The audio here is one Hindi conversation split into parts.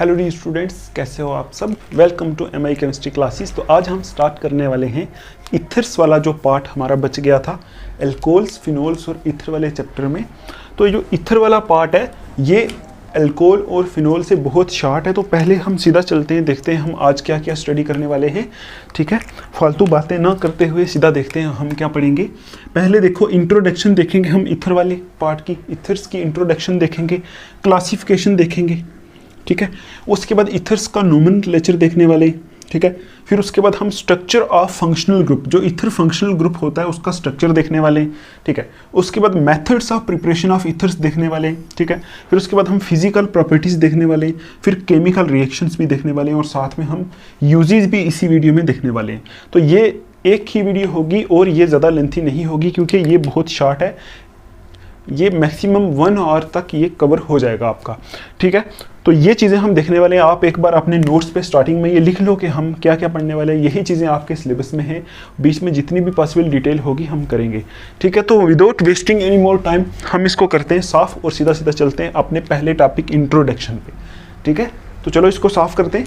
हेलो डी स्टूडेंट्स, कैसे हो आप सब। Welcome to MI chemistry classes. तो आज हम स्टार्ट करने वाले हैं इथर्स वाला जो पार्ट हमारा बच गया था एल्कोल्स, फिनोल्स और इथर वाले चैप्टर में। तो जो इथर वाला पार्ट है ये एल्कोल और फिनोल से बहुत शार्ट है। तो पहले हम सीधा चलते हैं, देखते हैं हम आज क्या क्या स्टडी करने वाले हैं। ठीक है, फालतू बातें ना करते हुए सीधा देखते हैं हम क्या पढ़ेंगे। पहले देखो इंट्रोडक्शन देखेंगे हम इथर वाले पार्ट की, इथर्स की इंट्रोडक्शन देखेंगे, क्लासिफिकेशन देखेंगे। ठीक है, उसके बाद इथर्स का नोमेनक्लेचर देखने वाले। ठीक है, फिर उसके बाद हम स्ट्रक्चर ऑफ फंक्शनल ग्रुप, जो इथर फंक्शनल ग्रुप होता है उसका स्ट्रक्चर देखने वाले। ठीक है, उसके बाद methods of preparation of ethers देखने वाले। ठीक है, फिर उसके बाद हम फिजिकल प्रॉपर्टीज देखने वाले, फिर केमिकल रिएक्शंस भी देखने वाले और साथ में हम यूजेस भी इसी वीडियो में देखने वाले हैं। तो ये एक ही वीडियो होगी और ये ज़्यादा लेंथी नहीं होगी क्योंकि ये बहुत शॉर्ट है। ये मैक्सिमम 1 आवर तक ये कवर हो जाएगा आपका। ठीक है, तो ये चीज़ें हम देखने वाले हैं। आप एक बार अपने नोट्स पे स्टार्टिंग में ये लिख लो कि हम क्या क्या पढ़ने वाले हैं। यही चीज़ें आपके सिलेबस में हैं, बीच में जितनी भी पॉसिबल डिटेल होगी हम करेंगे। ठीक है, तो without wasting any more time हम इसको करते हैं साफ और सीधा सीधा चलते हैं अपने पहले टॉपिक इंट्रोडक्शन पे। ठीक है, तो चलो इसको साफ करते हैं।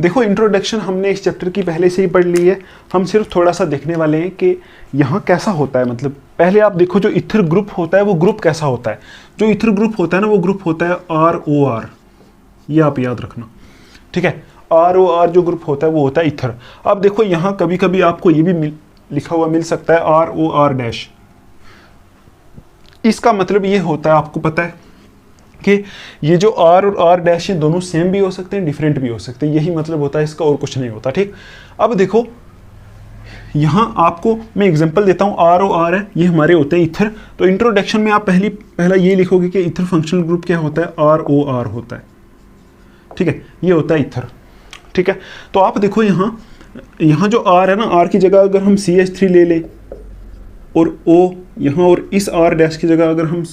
देखो इंट्रोडक्शन हमने इस चैप्टर की पहले से ही पढ़ ली है। हम सिर्फ थोड़ा सा देखने वाले हैं कि यहाँ कैसा होता है। मतलब पहले आप देखो जो इथर ग्रुप होता है वो ग्रुप कैसा होता है। जो इथर ग्रुप होता है ना वो ग्रुप होता है ROR, ये आप याद रखना। ठीक है, ROR जो ग्रुप होता है वो होता है इथर। अब देखो यहाँ कभी कभी आपको ये भी लिखा हुआ मिल सकता है ROR-। इसका मतलब ये होता है, आपको पता है कि ये जो R और R- ये दोनों सेम भी हो सकते हैं, डिफरेंट भी हो सकते हैं। यही मतलब होता है इसका, और कुछ नहीं होता। ठीक, अब देखो यहाँ आपको मैं एग्जांपल देता हूँ। R और R है, ये हमारे होते हैं इथर। तो इंट्रोडक्शन में आप पहला ये लिखोगे कि इथर फंक्शनल ग्रुप क्या होता है, ROR होता है। ठीक है, ये होता है इथर। ठीक है, तो आप देखो यहाँ जो R है ना, R की जगह अगर हम CH3 ले लें और O यहाँ, और इस R- की जगह अगर हम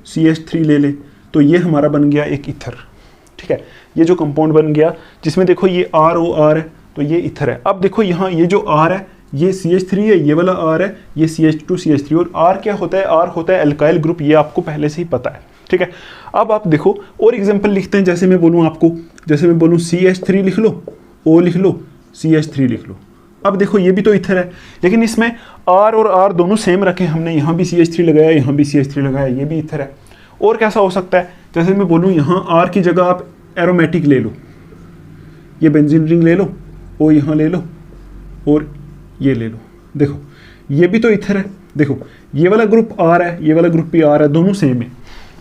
CH3 ले लें तो ये हमारा बन गया एक इथर। ठीक है, ये जो कंपाउंड बन गया जिसमें देखो ये ROR है तो ये इथर है। अब देखो यहाँ ये जो R है ये CH3 है, ये वाला R है ये CH2CH3। और R क्या होता है, R होता है एल्काइल ग्रुप, ये आपको पहले से ही पता है। ठीक है, अब आप देखो और एग्जाम्पल लिखते हैं। जैसे मैं बोलूँ आपको, जैसे मैं बोलूँ CH3 लिख लो, O लिख लो, CH3 लिख लो। अब देखो ये भी तो इथर है, लेकिन इसमें R और R दोनों सेम रखे हमने। यहाँ भी CH3 लगाया, यहाँ भी CH3 लगाया, ये भी इथर है। और कैसा हो सकता है, जैसे मैं बोलूँ यहाँ R की जगह आप एरोमेटिक ले लो, ये बेंजीन रिंग ले लो, O यहाँ ले लो और ये ले लो। देखो ये भी तो इथर है। देखो ये वाला ग्रुप R है, ये वाला ग्रुप भी R है, दोनों सेम है।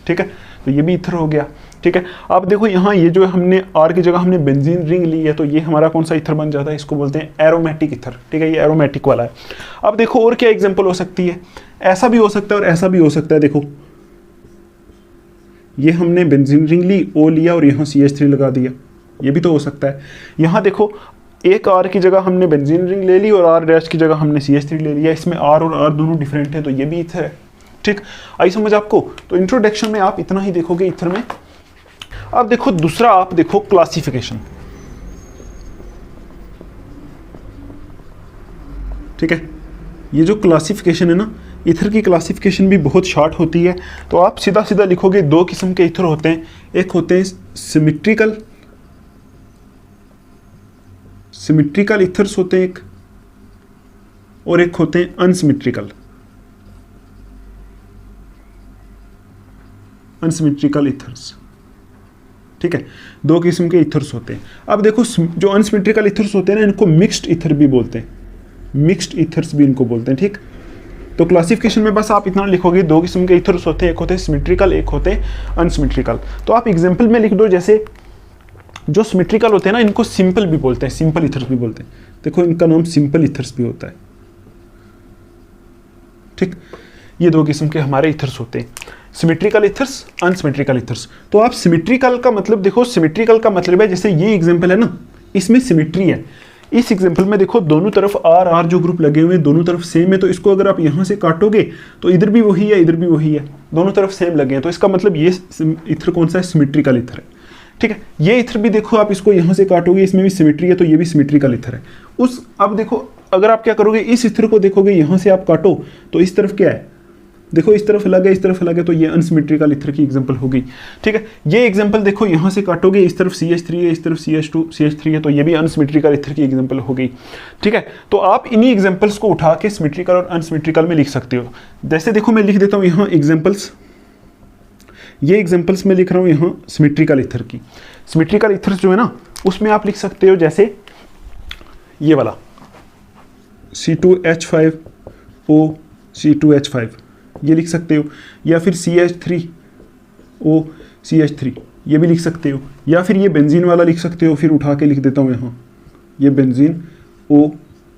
ठीक है, तो ये भी इथर हो गया। ठीक है, अब देखो यहाँ ये जो हमने R की जगह हमने बेंजीन रिंग ली है तो ये हमारा कौन सा इथर बन जाता है, इसको बोलते हैं एरोमेटिक इथर। ठीक है, ये एरोमेटिक वाला है। अब देखो और क्या एग्जाम्पल हो सकती है, ऐसा भी हो सकता है और ऐसा भी हो सकता है। देखो ये हमने बेंजीन रिंग ली, O लिया और यहाँ CH3 लगा दिया, ये भी तो हो सकता है। यहाँ देखो एक R की जगह हमने बेंजीन रिंग ले ली और R- की जगह हमने CH3 ले लिया, इसमें R और R दोनों डिफरेंट है तो ये भी इथर है। ठीक, आई समझ आपको। तो इंट्रोडक्शन में आप इतना ही देखोगे इथर में। अब देखो दूसरा, आप देखो क्लासिफिकेशन। ठीक है, ये जो क्लासिफिकेशन है ना, इथर की क्लासिफिकेशन भी बहुत शॉर्ट होती है। तो आप सीधा सीधा लिखोगे दो किस्म के इथर होते हैं, एक होते हैं सिमिट्रिकल इथर्स होते हैं एक, और एक होते हैं अनसिमिट्रिकल इथर्स। ठीक है, दो किस्म के इथर्स होते हैं। अब देखो जो अनसिमिट्रिकल इथर्स होते हैं ना, इनको मिक्स्ड इथर भी बोलते हैं, मिक्स्ड इथर्स भी इनको बोलते हैं। ठीक, तो क्लासिफिकेशन में बस आप इतना लिखोगे दो किस्म के इथर्स होते हैं, एक होते हैं सिमेट्रिकल, एक होते हैं अनसिमेट्रिकल। तो आप एग्जांपल में लिख दो, जैसे जो सिमेट्रिकल होते हैं ना इनको सिंपल भी बोलते हैं, सिंपल इथर्स भी बोलते हैं। देखो इनका नाम सिंपल इथर्स भी होता है। ठीक, ये दो किस्म के हमारे इथर्स होते हैं, सिमेट्रिकल इथर्स, अनसिमेट्रिकल इथर्स। तो आप सिमेट्रिकल का मतलब देखो, सिमेट्रिकल का मतलब है जैसे ये एग्जांपल है ना, इसमें सिमेट्री है। इस एग्जांपल में देखो दोनों तरफ R जो ग्रुप लगे हुए हैं दोनों तरफ सेम है। तो इसको अगर आप यहाँ से काटोगे तो इधर भी वही है, इधर भी वही है, दोनों तरफ सेम लगे हैं। तो इसका मतलब ये इथर कौन सा है, सिमेट्रिकल इथर है। ठीक है, ये इथर भी देखो आप इसको यहाँ से काटोगे, इसमें भी सिमेट्री है तो ये भी सिमेट्रिकल इथर है। अब देखो अगर आप क्या करोगे, इस इथर को देखोगे यहाँ से आप काटो तो इस तरफ क्या है, देखो इस तरफ अलग है, इस तरफ अलग है, तो ये अनसिमेट्रिकल ईथर की एग्जांपल होगी। ठीक है, ये एग्जांपल देखो यहाँ से काटोगे, इस तरफ CH3 है, इस तरफ CH2 CH3 है, तो ये भी अनसिमेट्रिकल ईथर की एग्जांपल हो गई। ठीक है, तो आप इन्हीं एग्जांपल्स को उठा के सिमेट्रिकल और अनसिमेट्रिकल में लिख सकते हो। जैसे देखो मैं लिख देता हूँ यहाँ एग्जाम्पल्स, ये एग्जाम्पल्स मैं लिख रहा हूँ यहाँ सिमेट्रिकल ईथर की। सिमेट्रिकल ईथर्स जो है ना, उसमें आप लिख सकते हो जैसे ये वाला C2H5O C2H5, ये लिख सकते हो, या फिर CH3O CH3, ये भी लिख सकते हो, या फिर ये बेंजीन वाला लिख सकते हो। फिर उठा के लिख देता हूँ यहाँ ये बेंजीन O,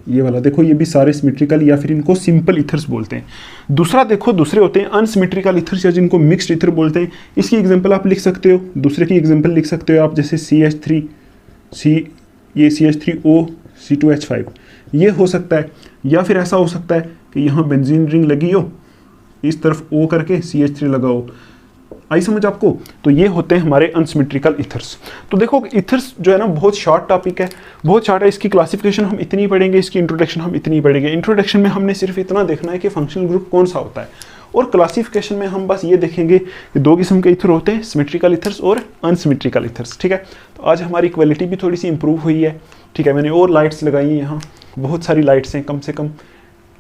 ये वाला देखो, ये भी सारे सिमेट्रिकल या फिर इनको सिंपल ईथर्स बोलते हैं। दूसरा देखो, दूसरे होते हैं अनसिमेट्रिकल ईथर्स या जिनको मिक्स्ड ईथर बोलते हैं। इसकी एग्जांपल आप लिख सकते हो, दूसरे की एग्जांपल लिख सकते हो आप, जैसे ये CH3O C2H5, ये हो सकता है। या फिर ऐसा हो सकता है कि यहाँ बेंजीन रिंग लगी हो, इस तरफ O करके CH3 लगाओ। आई समझ आपको? तो ये होते हैं हमारे अनसिमेट्रिकल ईथर्स। तो देखो ईथर्स जो है ना बहुत शॉर्ट टॉपिक है, बहुत शॉर्ट है। इसकी क्लासिफिकेशन हम इतनी पढ़ेंगे, इसकी इंट्रोडक्शन हम इतनी पढ़ेंगे। इंट्रोडक्शन में हमने सिर्फ इतना देखना है कि फंक्शनल ग्रुप कौन सा होता है, और क्लासिफिकेशन में हम बस ये देखेंगे कि दो किस्म के ईथर होते हैं, सिमेट्रिकल ईथर्स और अनसिमेट्रिकल ईथर्स। ठीक है, तो आज हमारी क्वालिटी भी थोड़ी सी इंप्रूव हुई है। ठीक है, मैंने और लाइट्स लगाई हैं यहाँ, बहुत सारी लाइट्स हैं, कम से कम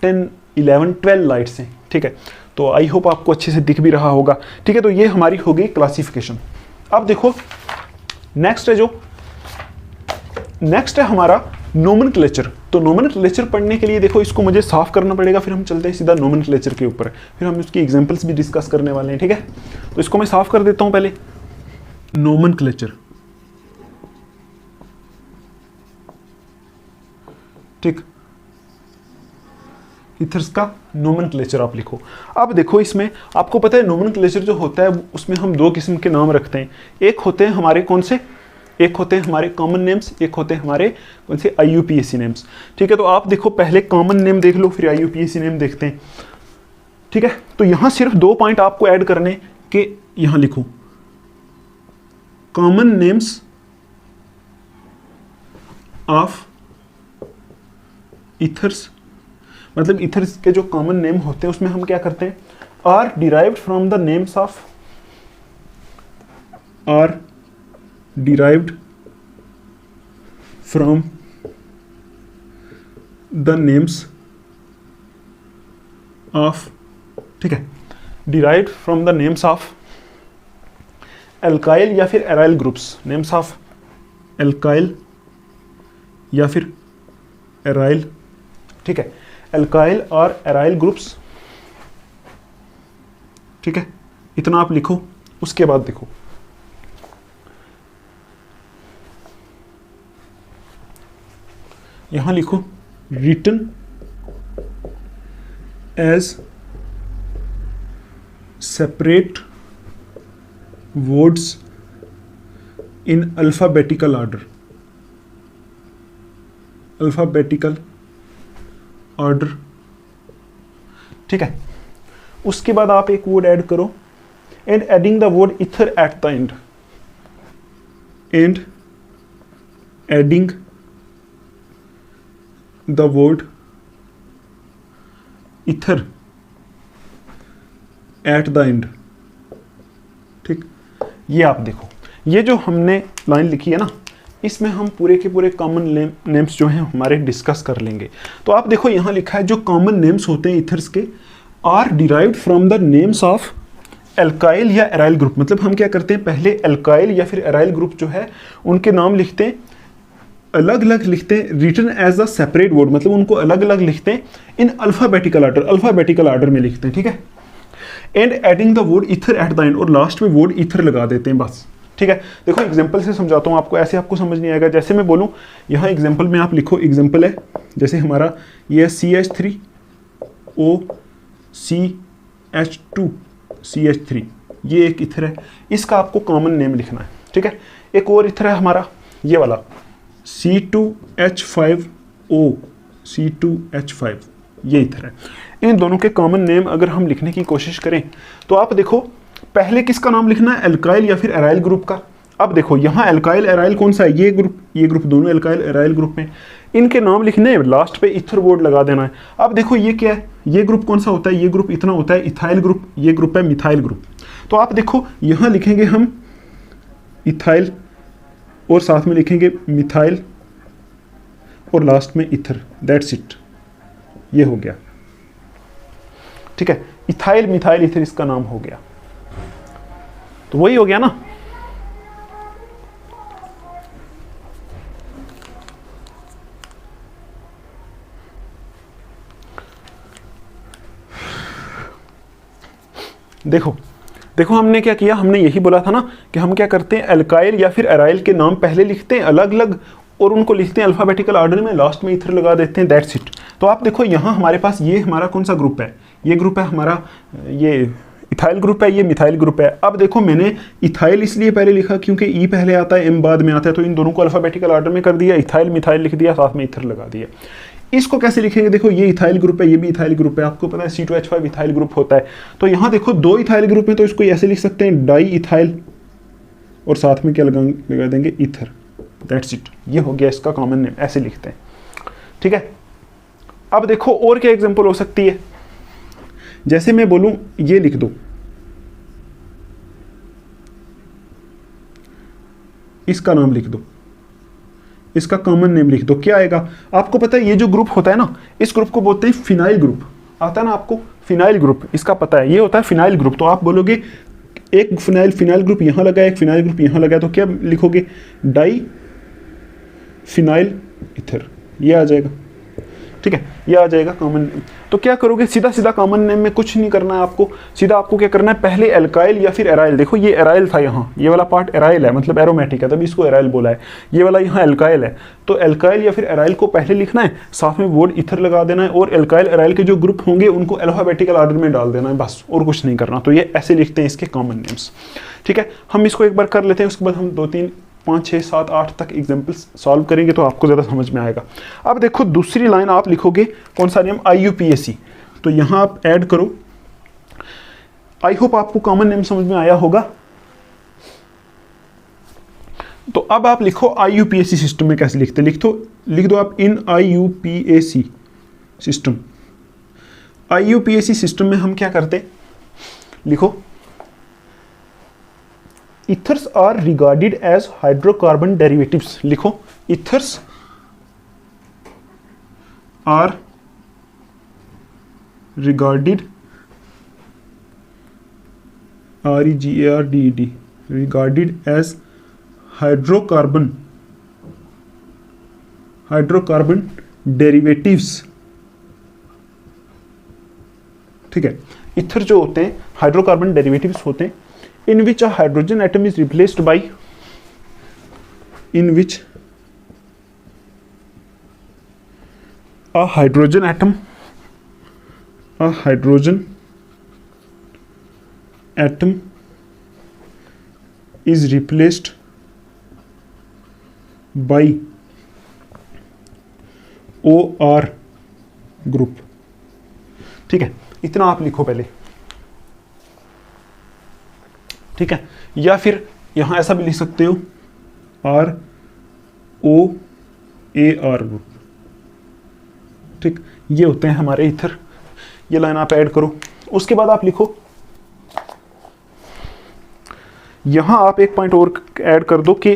10, 11, 12 लाइट्स हैं। ठीक है, तो आई होप आपको अच्छे से दिख भी रहा होगा। ठीक है, तो ये हमारी हो गई क्लासिफिकेशन। अब देखो नेक्स्ट है हमारा नोमेनक्लेचर। तो नोमेनक्लेचर पढ़ने के लिए देखो इसको मुझे साफ करना पड़ेगा, फिर हम चलते हैं सीधा नोमेनक्लेचर के ऊपर, फिर हम उसकी एग्जांपल्स भी डिस्कस करने वाले हैं। ठीक है, तो इसको मैं साफ कर देता हूं पहले। नोमेनक्लेचर, ठीक, ईथर्स का नोमेनक्लेचर आप लिखो। अब देखो इसमें आपको पता है नोमेनक्लेचर जो होता है उसमें हम दो किस्म के नाम रखते हैं। एक होते हैं हमारे कौन से, एक होते हैं हमारे कॉमन नेम्स, एक होते हैं हमारे कौन से IUPAC नेम्स। ठीक है, तो आप देखो पहले कॉमन नेम देख लो, फिर IUPAC नेम देखते हैं। ठीक है, तो यहां सिर्फ 2 पॉइंट आपको ऐड करने के, यहां लिखो कॉमन नेम्स ऑफ ईथर्स, मतलब ईथर्स के जो कॉमन नेम होते हैं उसमें हम क्या करते हैं, are derived from the names of, are derived from the names of, ठीक है, derived from the names of alkyl या फिर aryl groups, names of alkyl या फिर एराइल। ठीक है, एल्काइल और एराइल ग्रुप्स। ठीक है, इतना आप लिखो। उसके बाद देखो यहां लिखो written as separate words in alphabetical order, alphabetical order. ठीक है, उसके बाद आप एक वर्ड ऐड करो, and adding the word ether at the end, and adding the word ether at the end. ठीक, ये आप देखो, ये जो हमने लाइन लिखी है ना, इसमें हम पूरे के पूरे कॉमन नेम्स जो हैं हमारे डिस्कस कर लेंगे। तो आप देखो यहाँ लिखा है जो कॉमन नेम्स होते हैं ईथर्स के, are derived from the names of alkyl या एराइल ग्रुप। मतलब हम क्या करते हैं, पहले एल्काइल या फिर एराइल ग्रुप जो है उनके नाम लिखते हैं, अलग अलग लिखते हैं, written as a separate word, मतलब उनको अलग अलग लिखते हैं in alphabetical order, alphabetical order में लिखते हैं। ठीक है, and adding the word ether at the end, और लास्ट में वर्ड ईथर लगा देते हैं बस। ठीक है, देखो एग्जांपल से समझाता हूँ आपको, ऐसे आपको समझ नहीं आएगा। जैसे मैं बोलूँ यहाँ एग्जांपल में आप लिखो, एग्जांपल है जैसे हमारा ये CH3O CH2 CH3, ये एक ईथर है, इसका आपको कॉमन नेम लिखना है। ठीक है, एक और ईथर है हमारा ये वाला C2H5O C2H5, ये ईथर है। इन दोनों के कॉमन नेम अगर हम लिखने की कोशिश करें तो आप देखो पहले किसका नाम लिखना है, एल्काइल या फिर एराइल ग्रुप का। अब देखो यहाँ एल्काइल एराइल कौन सा है, ये ग्रुप दोनों एल्काइल एराइल ग्रुप में। इनके नाम लिखने हैं, लास्ट पे इथर बोर्ड लगा देना है। अब देखो ये क्या है, ये ग्रुप कौन सा होता है, ये ग्रुप इतना होता है इथाइल ग्रुप, ये ग्रुप है मिथाइल ग्रुप। तो आप देखो यहाँ लिखेंगे हम इथाइल और साथ में लिखेंगे मिथाइल और लास्ट में इथर, दैट्स इट, ये हो गया। ठीक है, इथाइल मिथाइल इथर इसका नाम हो गया। तो वही हो गया ना। देखो देखो हमने क्या किया, हमने यही बोला था ना कि हम क्या करते हैं, एल्काइल या फिर एराइल के नाम पहले लिखते हैं अलग अलग और उनको लिखते हैं अल्फाबेटिकल ऑर्डर में, लास्ट में इथर लगा देते हैं, दैट्स इट। तो आप देखो यहाँ हमारे पास ये हमारा कौन सा ग्रुप है, ये ग्रुप है हमारा, ये इथाइल ग्रुप है, ये मिथाइल ग्रुप है। अब देखो मैंने इथाइल इसलिए पहले लिखा क्योंकि ई पहले आता है, एम बाद में आता है, तो इन दोनों को अल्फाबेटिकल ऑर्डर में कर दिया, इथाइल मिथाइल लिख दिया, साथ में इथर लगा दिया। इसको कैसे लिखेंगे, देखो ये इथाइल ग्रुप है, ये भी इथाइल ग्रुप है, आपको पता है C2H5 इथाइल ग्रुप होता है। तो यहाँ देखो दो इथाइल ग्रुप में, तो इसको ऐसे लिख सकते हैं डाई इथाइल और साथ में क्या लगा देंगे इथर, दैट्स इट, ये हो गया इसका कॉमन नेम, ऐसे लिखते हैं। ठीक है, अब देखो और क्या एग्जांपल हो सकती है, जैसे मैं बोलूं ये लिख दो, इसका नाम लिख दो, इसका कॉमन नेम लिख दो, क्या आएगा आपको पता है, ये जो ग्रुप होता है ना, इस ग्रुप को बोलते हैं फिनाइल ग्रुप, आता है ना आपको फिनाइल ग्रुप, इसका पता है, ये होता है फिनाइल ग्रुप। तो आप बोलोगे एक फिनाइल ग्रुप यहाँ लगा है, एक फिनाइल ग्रुप यहाँ लगा है, तो क्या लिखोगे, डाई फिनाइल इथर, ये आ जाएगा। ठीक है, ये आ जाएगा कॉमन नेम। तो क्या करोगे, सीधा सीधा कॉमन नेम में कुछ नहीं करना है आपको, सीधा आपको क्या करना है, पहले एल्काइल या फिर एराइल, देखो ये एराइल था, यहाँ ये वाला पार्ट एराइल है, मतलब एरोमेटिक है, तभी इसको एराइल बोला है, ये वाला यहाँ एल्काइल है। तो एल्काइल या फिर एराइल को पहले लिखना है, साथ में वर्ड इथर लगा देना है, और एल्काइल एराइल के जो ग्रुप होंगे उनको अल्फाबेटिकल ऑर्डर में डाल देना है, बस और कुछ नहीं करना। तो ये ऐसे लिखते हैं इसके कॉमन नेम्स। ठीक है, हम इसको एक बार कर लेते हैं, उसके बाद हम 2 3 5 6 7 8 तक एग्जाम्पल्स सॉल्व करेंगे, तो आपको ज़्यादा समझ में आएगा। अब देखो दूसरी लाइन आप लिखोगे कौन सा नेम, IUPAC, तो यहाँ आप ऐड करो। आई होप आपको कॉमन नेम समझ में आया होगा। तो अब आप लिखो IUPAC सिस्टम में कैसे लिखते, लिख दो आप इन IUPAC सिस्टम। IUPAC सिस्टम में हम क्या करते, लिखो ethers are regarded as hydrocarbon derivatives, लिखो ethers are regarded REGARDED regarded as hydrocarbon derivatives। ठीक है, इथर जो होते हैं हाइड्रोकार्बन डेरिवेटिव्स होते हैं, in which a hydrogen atom is replaced by, in which a hydrogen atom is replaced by OR group। ठीक है, इतना आप लिखो पहले। ठीक है, या फिर यहां ऐसा भी लिख सकते हो ROAR ग्रुप। ठीक, ये होते हैं हमारे इथर, ये लाइन आप ऐड करो। उसके बाद आप लिखो, यहां आप एक पॉइंट और ऐड कर दो कि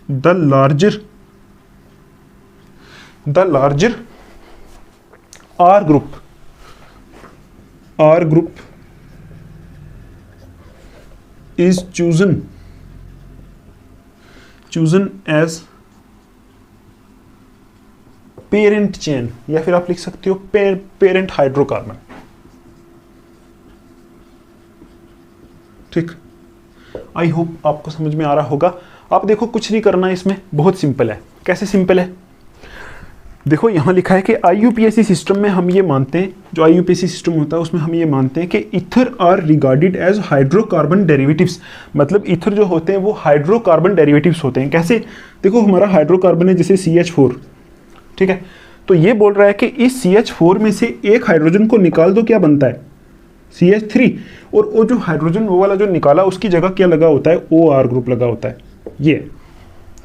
the larger R group is chosen as parent chain, या फिर आप लिख सकते हो पेरेंट हाइड्रोकार्बन। ठीक, आई होप आपको समझ में आ रहा होगा। आप देखो कुछ नहीं करना है इसमें, बहुत सिंपल है। कैसे सिंपल है, देखो यहाँ लिखा है कि IUPAC सिस्टम में हम ये मानते हैं, जो IUPAC सिस्टम होता है उसमें हम ये मानते हैं कि ether are regarded as hydrocarbon derivatives, मतलब इथर जो होते हैं वो हाइड्रोकार्बन डेरिवेटिव्स होते हैं। कैसे, देखो हमारा हाइड्रोकार्बन है जैसे CH4, ठीक है, तो ये बोल रहा है कि इस CH4 में से एक हाइड्रोजन को निकाल दो, क्या बनता है CH3, और वो जो हाइड्रोजन वो वाला जो निकाला उसकी जगह क्या लगा होता है, OR ग्रुप लगा होता है ये।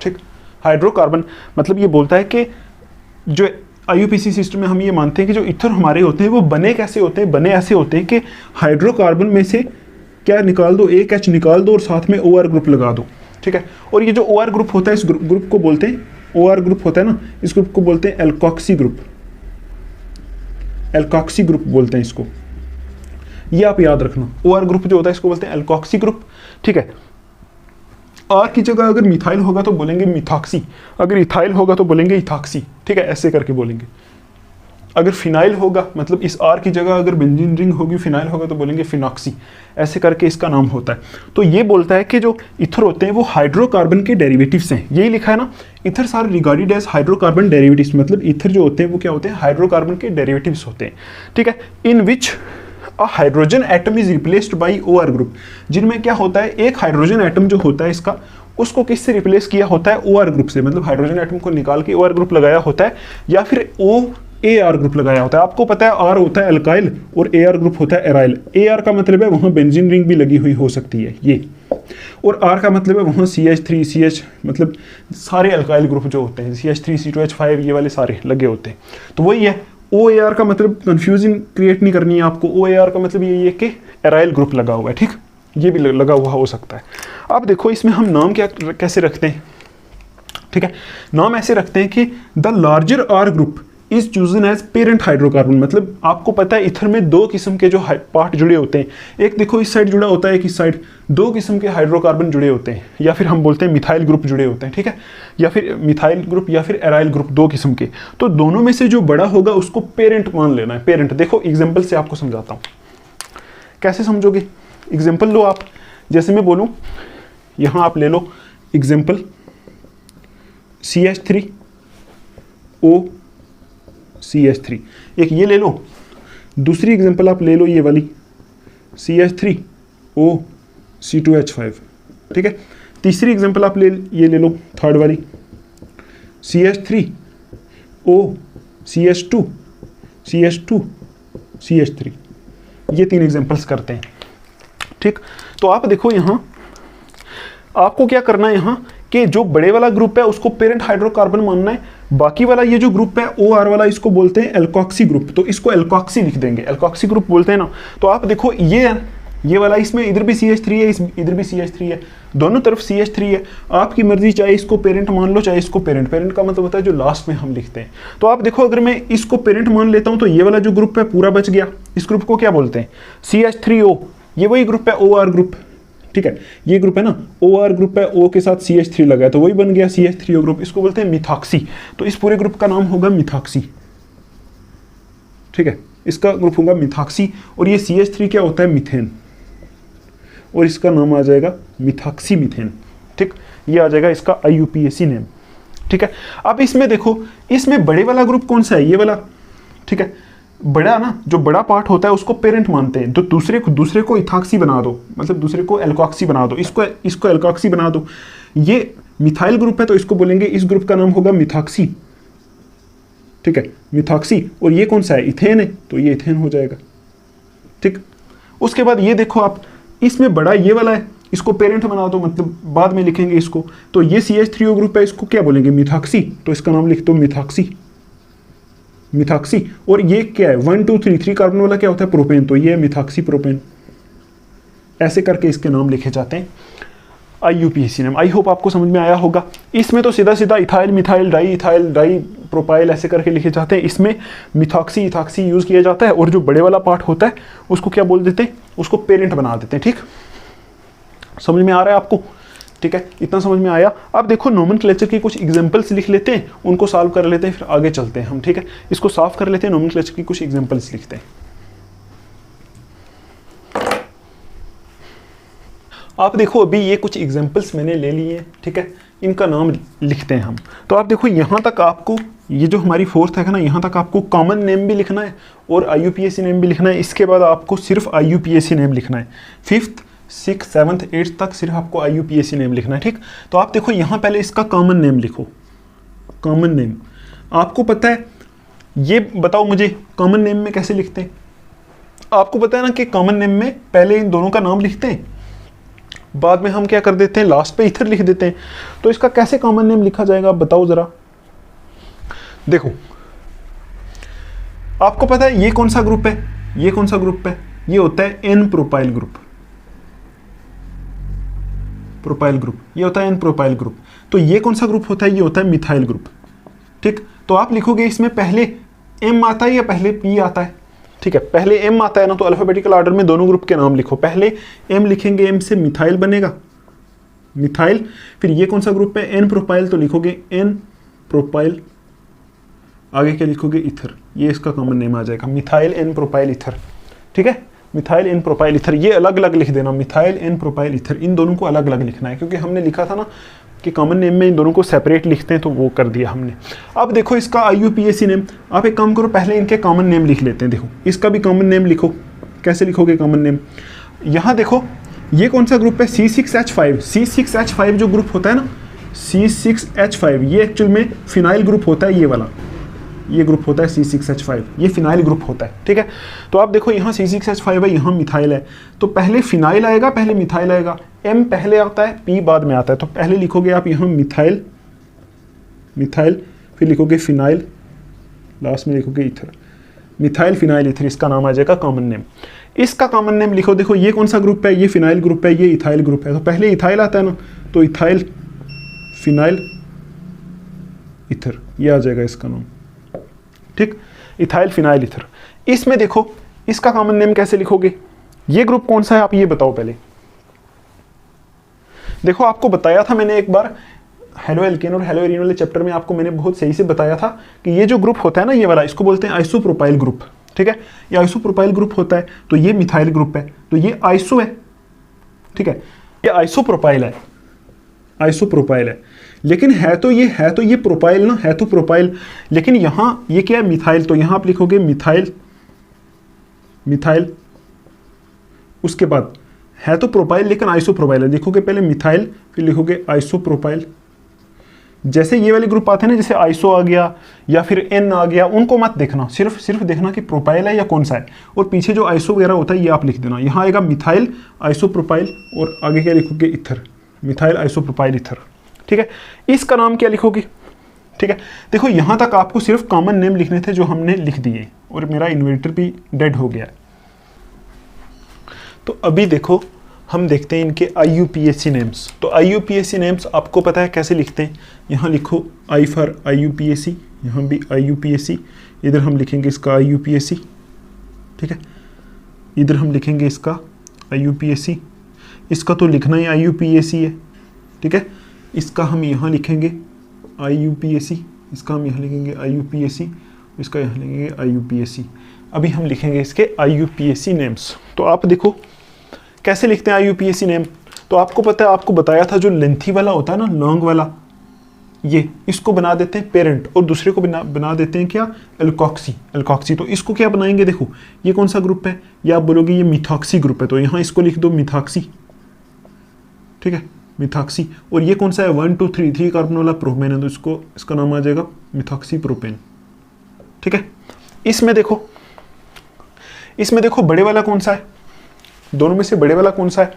ठीक, हाइड्रोकार्बन मतलब ये बोलता है कि जो IUPAC सिस्टम में हम ये मानते हैं कि जो ईथर हमारे होते हैं वो बने कैसे होते हैं, बने ऐसे होते हैं कि हाइड्रोकार्बन में से क्या निकाल दो, एक H निकाल दो और साथ में OR ग्रुप लगा दो, ठीक है। और ये जो OR ग्रुप होता है इस ग्रुप को बोलते हैं, OR ग्रुप होता है ना, इस ग्रुप को बोलते हैं एल्कोक्सी ग्रुप, एल्कोक्सी ग्रुप बोलते हैं इसको, ये आप याद रखना। OR ग्रुप जो होता है इसको बोलते हैं एल्कोक्सी ग्रुप, ठीक है। R की जगह अगर मिथाइल होगा तो बोलेंगे मिथॉक्सी, अगर इथाइल होगा तो बोलेंगे इथॉक्सी, ठीक है, ऐसे करके बोलेंगे। अगर फिनाइल होगा मतलब इस R की जगह अगर बेंजीन रिंग होगी, फिनाइल होगा तो बोलेंगे फिनॉक्सी, ऐसे करके इसका नाम होता है। तो ये बोलता है कि जो ईथर होते हैं वो हाइड्रोकार्बन के डेरिवेटिव्स हैं, यही लिखा है ना, ethers are regarded as hydrocarbon derivatives, मतलब ईथर जो होते हैं वो क्या होते हैं, हाइड्रोकार्बन के डेरिवेटिव्स होते हैं, ठीक है। In which a hydrogen atom is replaced by OR group, जिनमें क्या होता है, एक हाइड्रोजन एटम जो होता है इसका, उसको किससे रिप्लेस किया होता है, OR ग्रुप से, मतलब हाइड्रोजन एटम को निकाल के OR ग्रुप लगाया होता है, या फिर AR ग्रुप लगाया होता है। आपको पता है R होता है अल्काइल और AR ग्रुप होता है एराइल। AR का मतलब है वहाँ बेंजीन रिंग भी लगी हुई हो सकती है ये, और R का मतलब है वहाँ CH3 CH, मतलब सारे अल्काइल ग्रुप जो होते हैं CH3 C2H5 ये वाले सारे लगे होते हैं। तो वही है, OAR का मतलब कंफ्यूजन क्रिएट नहीं करनी है आपको, OAR का मतलब ये है कि एराइल ग्रुप लगा हुआ है, ठीक, ये भी लगा हुआ हो सकता है। अब देखो इसमें हम नाम क्या कैसे रखते हैं, ठीक है, नाम ऐसे रखते हैं कि the larger R group is chosen as parent hydrocarbon, मतलब आपको पता है इथर में दो किस्म के जो पार्ट जुड़े होते हैं, एक देखो इस साइड जुड़ा होता है, एक इस साइड, दो किस्म के हाइड्रोकार्बन जुड़े होते हैं, या फिर हम बोलते हैं मिथाइल ग्रुप जुड़े होते हैं, ठीक है, या फिर मिथाइल ग्रुप या फिर एराइल ग्रुप, दो किस्म के। तो दोनों में से जो बड़ा होगा उसको पेरेंट मान लेना है, पेरेंट। देखो एग्जाम्पल से आपको समझाता हूँ, कैसे समझोगे, एग्जाम्पल लो आप, जैसे मैं बोलूँ यहाँ आप ले लो एग्जाम्पल CH3OCH3, एक ये ले लो, दूसरी एग्जांपल आप ले लो ये वाली CH3OC2H5, ठीक है। तीसरी एग्जांपल आप ये ले लो थर्ड वाली CH3OCH2CH2CH3, ये तीन एग्जांपल्स करते हैं, ठीक। तो आप देखो यहाँ आपको क्या करना है, यहाँ कि जो बड़े वाला ग्रुप है उसको पेरेंट हाइड्रोकार्बन मानना है, बाकी वाला ये जो ग्रुप है OR वाला इसको बोलते हैं एल्कोक्सी ग्रुप, तो इसको एल्कोक्सी लिख देंगे, एल्कोक्सी ग्रुप बोलते हैं ना। तो आप देखो ये वाला, इसमें इधर भी CH3 है, इधर भी CH3 है, दोनों तरफ CH3 है, आपकी मर्जी, चाहे इसको पेरेंट मान लो चाहे इसको पेरेंट, पेरेंट का मतलब होता है जो लास्ट में हम लिखते हैं। तो आप देखो अगर मैं इसको पेरेंट मान लेता हूं तो ये वाला जो ग्रुप है पूरा बच गया, इस ग्रुप को क्या बोलते हैं, CH3O, ये वही ग्रुप है OR ग्रुप, ठीक है, ये ग्रुप है ना OR ग्रुप है, O के साथ CH3 लगा है तो वही बन गया CH3O ग्रुप, इसको बोलते हैं मिथॉक्सी। तो इस पूरे ग्रुप का नाम होगा मिथॉक्सी, ठीक है, इसका ग्रुप होगा मिथॉक्सी। और ये CH3 क्या होता है, मीथेन, और इसका नाम आ जाएगा मिथॉक्सी मीथेन, ठीक, ये आ जाएगा इसका IUPAC नेम, ठीक है। अब इसमें देखो, इसमें बड़े वाला ग्रुप कौन सा है, ये वाला, ठीक है, बड़ा ना, जो बड़ा पार्ट होता है उसको पेरेंट मानते हैं, तो दूसरे को इथॉक्सी बना दो, मतलब दूसरे को एल्कोक्सी बना दो, इसको एल्कोक्सी बना दो। ये मिथाइल ग्रुप है तो इसको बोलेंगे, इस ग्रुप का नाम होगा मिथॉक्सी, ठीक है, मिथॉक्सी। और ये कौन सा है, इथेन है, तो ये इथेन हो जाएगा, ठीक। उसके बाद ये देखो आप, इसमें बड़ा ये वाला है, इसको पेरेंट बना दो, मतलब बाद में लिखेंगे इसको, तो ये CH3O ग्रुप है, इसको क्या बोलेंगे, मिथॉक्सी, तो इसका नाम लिख दो मिथॉक्सी, मिथॉक्सी। और ये क्या है, 1 2 3 कार्बन वाला क्या होता है, प्रोपेन, तो ये है मिथॉक्सी प्रोपेन, ऐसे करके इसके नाम लिखे जाते हैं IUPAC नेम। आई होप आपको समझ में आया होगा। इसमें तो सीधा सीधा ethyl methyl diethyl dipropyl ऐसे करके लिखे जाते हैं, इसमें मिथॉक्सी इथॉक्सी यूज़ किया जाता है, और जो बड़े वाला पार्ट होता है उसको क्या बोल देते हैं, उसको पेरेंट बना देते हैं, ठीक, समझ में आ रहा है आपको, ठीक है, इतना समझ में आया। अब देखो नोमेनक्लेचर की कुछ एग्जांपल्स लिख लेते हैं, उनको सॉल्व कर लेते हैं, फिर आगे चलते हैं हम, ठीक है। इसको साफ कर लेते हैं, नोमेनक्लेचर की कुछ एग्जांपल्स लिखते हैं। आप देखो अभी ये कुछ एग्जांपल्स मैंने ले लिए हैं, ठीक है, इनका नाम लिखते हैं हम। तो आप देखो यहाँ तक आपको, ये जो हमारी फोर्थ है ना, यहाँ तक आपको कॉमन नेम भी लिखना है और IUPAC नेम भी लिखना है, इसके बाद आपको सिर्फ IUPAC नेम लिखना है। 5th 6th 7th 8th तक सिर्फ आपको IUPAC नेम लिखना है, ठीक। तो आप देखो यहाँ पहले इसका कॉमन नेम लिखो, कॉमन नेम आपको पता है, ये बताओ मुझे कॉमन नेम में कैसे लिखते हैं। आपको पता है ना कि कॉमन नेम में पहले इन दोनों का नाम लिखते हैं, बाद में हम क्या कर देते हैं, लास्ट पे ईथर लिख देते हैं। तो इसका कैसे कॉमन नेम लिखा जाएगा बताओ ज़रा। देखो आपको पता है ये कौन सा ग्रुप है, ये कौन सा ग्रुप है, ये होता है n propyl group, propyl group, ये होता है एन प्रोपाइल ग्रुप। तो ये कौन सा ग्रुप होता है, ये होता है मिथाइल ग्रुप। ठीक, तो आप लिखोगे इसमें पहले एम आता है या पहले पी आता है। ठीक है, पहले एम आता है ना, तो अल्फाबेटिकल ऑर्डर में दोनों ग्रुप के नाम लिखो। पहले एम लिखेंगे, एम से मिथाइल बनेगा, मिथाइल। फिर ये कौन सा ग्रुप है, एन प्रोपाइल, तो लिखोगे एन प्रोपाइल, आगे क्या लिखोगे, इथर। ये इसका कॉमन नेम आ जाएगा, मिथाइल एन प्रोपाइल इथर। ठीक है, मिथाइल एन प्रोपाइल इथर, ये अलग अलग लिख देना, मिथाइल एन प्रोपाइल इथर, इन दोनों को अलग अलग लिखना है, क्योंकि हमने लिखा था ना कि कॉमन नेम में इन दोनों को सेपरेट लिखते हैं, तो वो कर दिया हमने। अब देखो इसका IUPAC नेम, आप एक काम करो, पहले इनके कॉमन नेम लिख लेते हैं। देखो इसका भी कॉमन नेम लिखो, कैसे लिखोगे कॉमन नेम। यहाँ देखो ये कौन सा ग्रुप है, C6H5। C6H5 जो ग्रुप होता है ना, C6H5, ये एक्चुअल में फिनाइल ग्रुप होता है, ये वाला, ये ग्रुप होता है C6H5, ये फिनाइल ग्रुप होता है। ठीक है, तो आप देखो यहाँ C6H5 है, यहाँ मिथाइल है, तो पहले फिनाइल आएगा, पहले मिथाइल आएगा, M पहले आता है, P बाद में आता है। तो पहले लिखोगे आप यहाँ मिथाइल, मिथाइल, फिर लिखोगे फिनाइल, लास्ट में लिखोगे इथर, मिथाइल फिनाइल इथर, इसका नाम आ जाएगा कॉमन नेम। इसका कॉमन नेम लिखो, देखो ये कौन सा ग्रुप है, ये फिनाइल ग्रुप है, ये इथाइल ग्रुप है। तो पहले इथाइल आता है ना, तो इथाइल फिनाइल इथर, ये आ जाएगा इसका नाम। ठीक, इथाइल फिनाइल इथर। इसमें देखो इसका कॉमन नेम कैसे लिखोगे, ये ग्रुप कौन सा है आप ये बताओ पहले। देखो आपको बताया था मैंने एक बार हेलो एल्केन और हेलो एरीन वाले चैप्टर में, आपको मैंने बहुत सही से बताया था कि ये जो ग्रुप होता है ना, ये वाला, इसको बोलते हैं आइसोप्रोपाइल ग्रुप। ठीक है, ये आइसोप्रोपाइल ग्रुप होता है, तो ये मिथाइल ग्रुप है, तो ये आइसो है। ठीक है, ये आइसोप्रोपाइल है, आइसोप्रोपाइल है, लेकिन है तो ये प्रोपाइल ना, है तो प्रोपाइल, लेकिन यहाँ ये क्या है, मिथाइल। तो यहाँ आप लिखोगे मिथाइल, मिथाइल, उसके बाद है तो प्रोपाइल लेकिन आइसोप्रोपाइल है, लिखोगे पहले मिथाइल, फिर लिखोगे आइसोप्रोपाइल। जैसे ये वाले ग्रुप आते हैं ना, जैसे आइसो आ गया या फिर एन आ गया, उनको मत देखना, सिर्फ देखना कि प्रोपाइल है या कौन सा है, और पीछे जो आइसो वगैरह होता है ये आप लिख देना। यहाँ आएगा मिथाइल आइसोप्रोपाइल, और आगे क्या लिखोगे, इथर, मिथाइल आइसोप्रोपाइल इथर। ठीक है, इसका नाम क्या लिखोगे। ठीक है, देखो यहाँ तक आपको सिर्फ कॉमन नेम लिखने थे जो हमने लिख दिए, और मेरा इन्वर्टर भी डेड हो गया। तो अभी देखो हम देखते हैं इनके IUPAC नेम्स। तो IUPAC नेम्स आपको पता है कैसे लिखते हैं, यहाँ लिखो I फॉर IUPAC, यहाँ भी IUPAC, इधर हम लिखेंगे इसका IUPAC। ठीक है, इधर हम लिखेंगे इसका IUPAC, इसका तो लिखना ही IUPAC है। ठीक है, इसका हम यहाँ लिखेंगे IUPAC, इसका हम यहाँ लिखेंगे IUPAC, इसका यहाँ लिखेंगे IUPAC। अभी हम लिखेंगे इसके IUPAC नेम्स। तो आप देखो कैसे लिखते हैं IUPAC नेम। तो आपको पता है, आपको बताया था जो लेंथी वाला होता है ना, लॉन्ग वाला, ये इसको बना देते हैं पेरेंट, और दूसरे को बना देते हैं क्या, एल्कॉक्सी, एल्कॉक्सी। तो इसको क्या बनाएंगे, देखो ये कौन सा ग्रुप है, ये आप बोलोगे ये मिथॉक्सी ग्रुप है, तो यहाँ इसको लिख दो मिथॉक्सी। ठीक है, मिथॉक्सी। और ये कौन सा है, 1 2 3 3 कार्बन वाला प्रोपेन है, तो इसका नाम आ जाएगा मिथॉक्सी प्रोपेन। ठीक है, इसमें देखो बड़े वाला कौन सा है, दोनों में से बड़े वाला कौन सा है,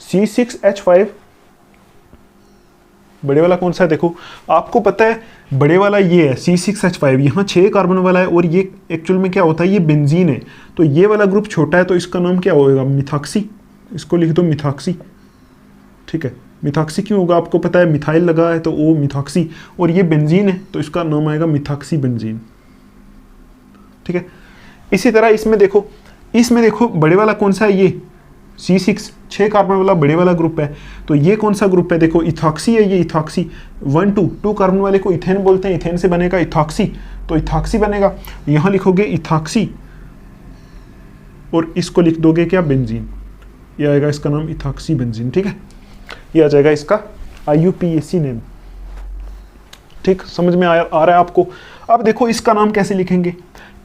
C6H5, बड़े वाला कौन सा है। देखो आपको पता है बड़े वाला ये है C6H5, यहाँ 6 कार्बन वाला है, और ये एक्चुअल में क्या होता है, ये बेंजीन है। तो ये वाला ग्रुप छोटा है, तो इसका नाम क्या होगा, मिथॉक्सी, इसको लिख दो मिथॉक्सी। ठीक है, मिथॉक्सी क्यों होगा, आपको पता है मिथाइल लगा है तो वो मिथॉक्सी, और ये बेंजीन है तो इसका नाम आएगा मिथॉक्सी बेंजीन। ठीक है, इसी तरह इसमें देखो बड़े वाला कौन सा है, ये C6, 6 कार्बन वाला बड़े वाला ग्रुप है। तो ये कौन सा ग्रुप है, देखो इथॉक्सी है, ये इथॉक्सी। 1 2 कार्बन वाले को इथेन बोलते हैं, इथेन से बनेगा इथॉक्सी, तो इथॉक्सी बनेगा। यहाँ लिखोगे इथॉक्सी, और इसको लिख दोगे क्या, बेंजीन, ये आएगा इसका नाम इथॉक्सी बेंजीन। ठीक है, ये आ जाएगा इसका IUPAC नेम। ठीक, समझ में आ रहा है आपको। अब देखो इसका नाम कैसे लिखेंगे,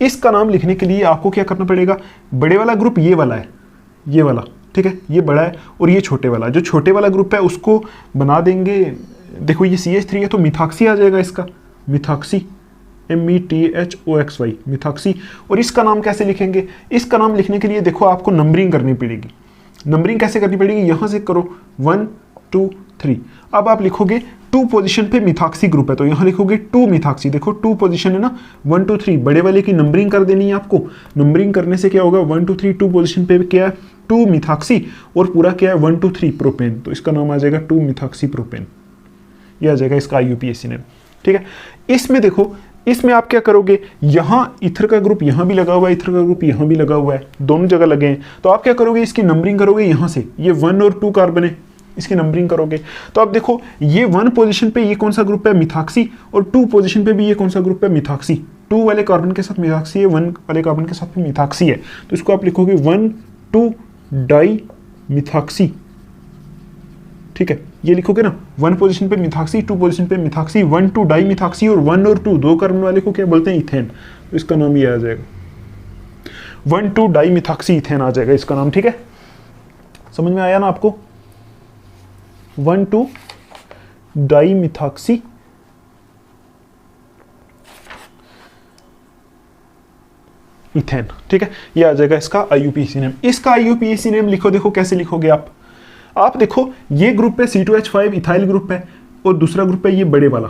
इसका नाम लिखने के लिए आपको क्या करना पड़ेगा, बड़े वाला ग्रुप ये वाला है, ये वाला। ठीक है, ये बड़ा है, और ये छोटे वाला, जो छोटे वाला ग्रुप है उसको बना देंगे। देखो ये CH3 है, तो मिथॉक्सी आ जाएगा इसका, मिथॉक्सी, METHOXY, मिथॉक्सी। और इसका नाम कैसे लिखेंगे, इसका नाम लिखने के लिए देखो आपको नंबरिंग करनी पड़ेगी। नंबरिंग कैसे करनी पड़ेगी, यहां से करो 1 2 3। अब आप लिखोगे 2 पोजीशन पे मिथॉक्सी ग्रुप है तो यहां लिखोगे 2 मिथॉक्सी। देखो 2 पोजीशन है ना, 1 2 3 बड़े वाले की नंबरिंग कर देनी है आपको। नंबरिंग करने से क्या होगा, 1 2 3 2 पोजीशन पे क्या है 2 मिथॉक्सी और पूरा क्या है 1 2 3 प्रोपेन, तो इसका नाम आ जाएगा 2 मिथॉक्सी प्रोपेन। ये आ जाएगा इसका IUPAC नेम। ठीक है, इसमें देखो इसमें आप क्या करोगे, यहां इथर का ग्रुप यहां भी लगा हुआ है, इथर का ग्रुप यहां भी लगा हुआ है, दोनों जगह लगे हैं। तो आप क्या करोगे, इसकी नंबरिंग करोगे यहां से, ये 1 और 2 कार्बन है, इसकी नंबरिंग करोगे तो आप देखो ये 1 पोजीशन पे ये कौन सा ग्रुप है मिथॉक्सी, और 2 पोजीशन पे भी ये कौन सा ग्रुप है मिथॉक्सी। 2 वाले कार्बन के साथ मिथॉक्सी है, 1 वाले कार्बन के साथ भी मिथॉक्सी है, तो इसको आप लिखोगे 1 2 डाई मिथॉक्सी। ठीक है, ये लिखोगे ना, 1 पोजीशन पे मिथॉक्सी, 2 पोजीशन पे मिथॉक्सी, 1 2 डाई मिथॉक्सी, और 1 और 2 दो कार्बन वाले को क्या बोलते हैं, इथेन, तो इसका नाम ये आ जाएगा 1 2 डाई मिथॉक्सी इथेन आ जाएगा इसका नाम। ठीक है, समझ में आया ना आपको, 1 2 डाई मिथॉक्सी इथेन। ठीक है, ये आ जाएगा इसका IUPAC नेम। इसका IUPAC नेम लिखो, देखो कैसे लिखोगे आप देखो ये ग्रुप है C2H5 इथाइल ग्रुप है, और दूसरा ग्रुप है ये बड़े वाला।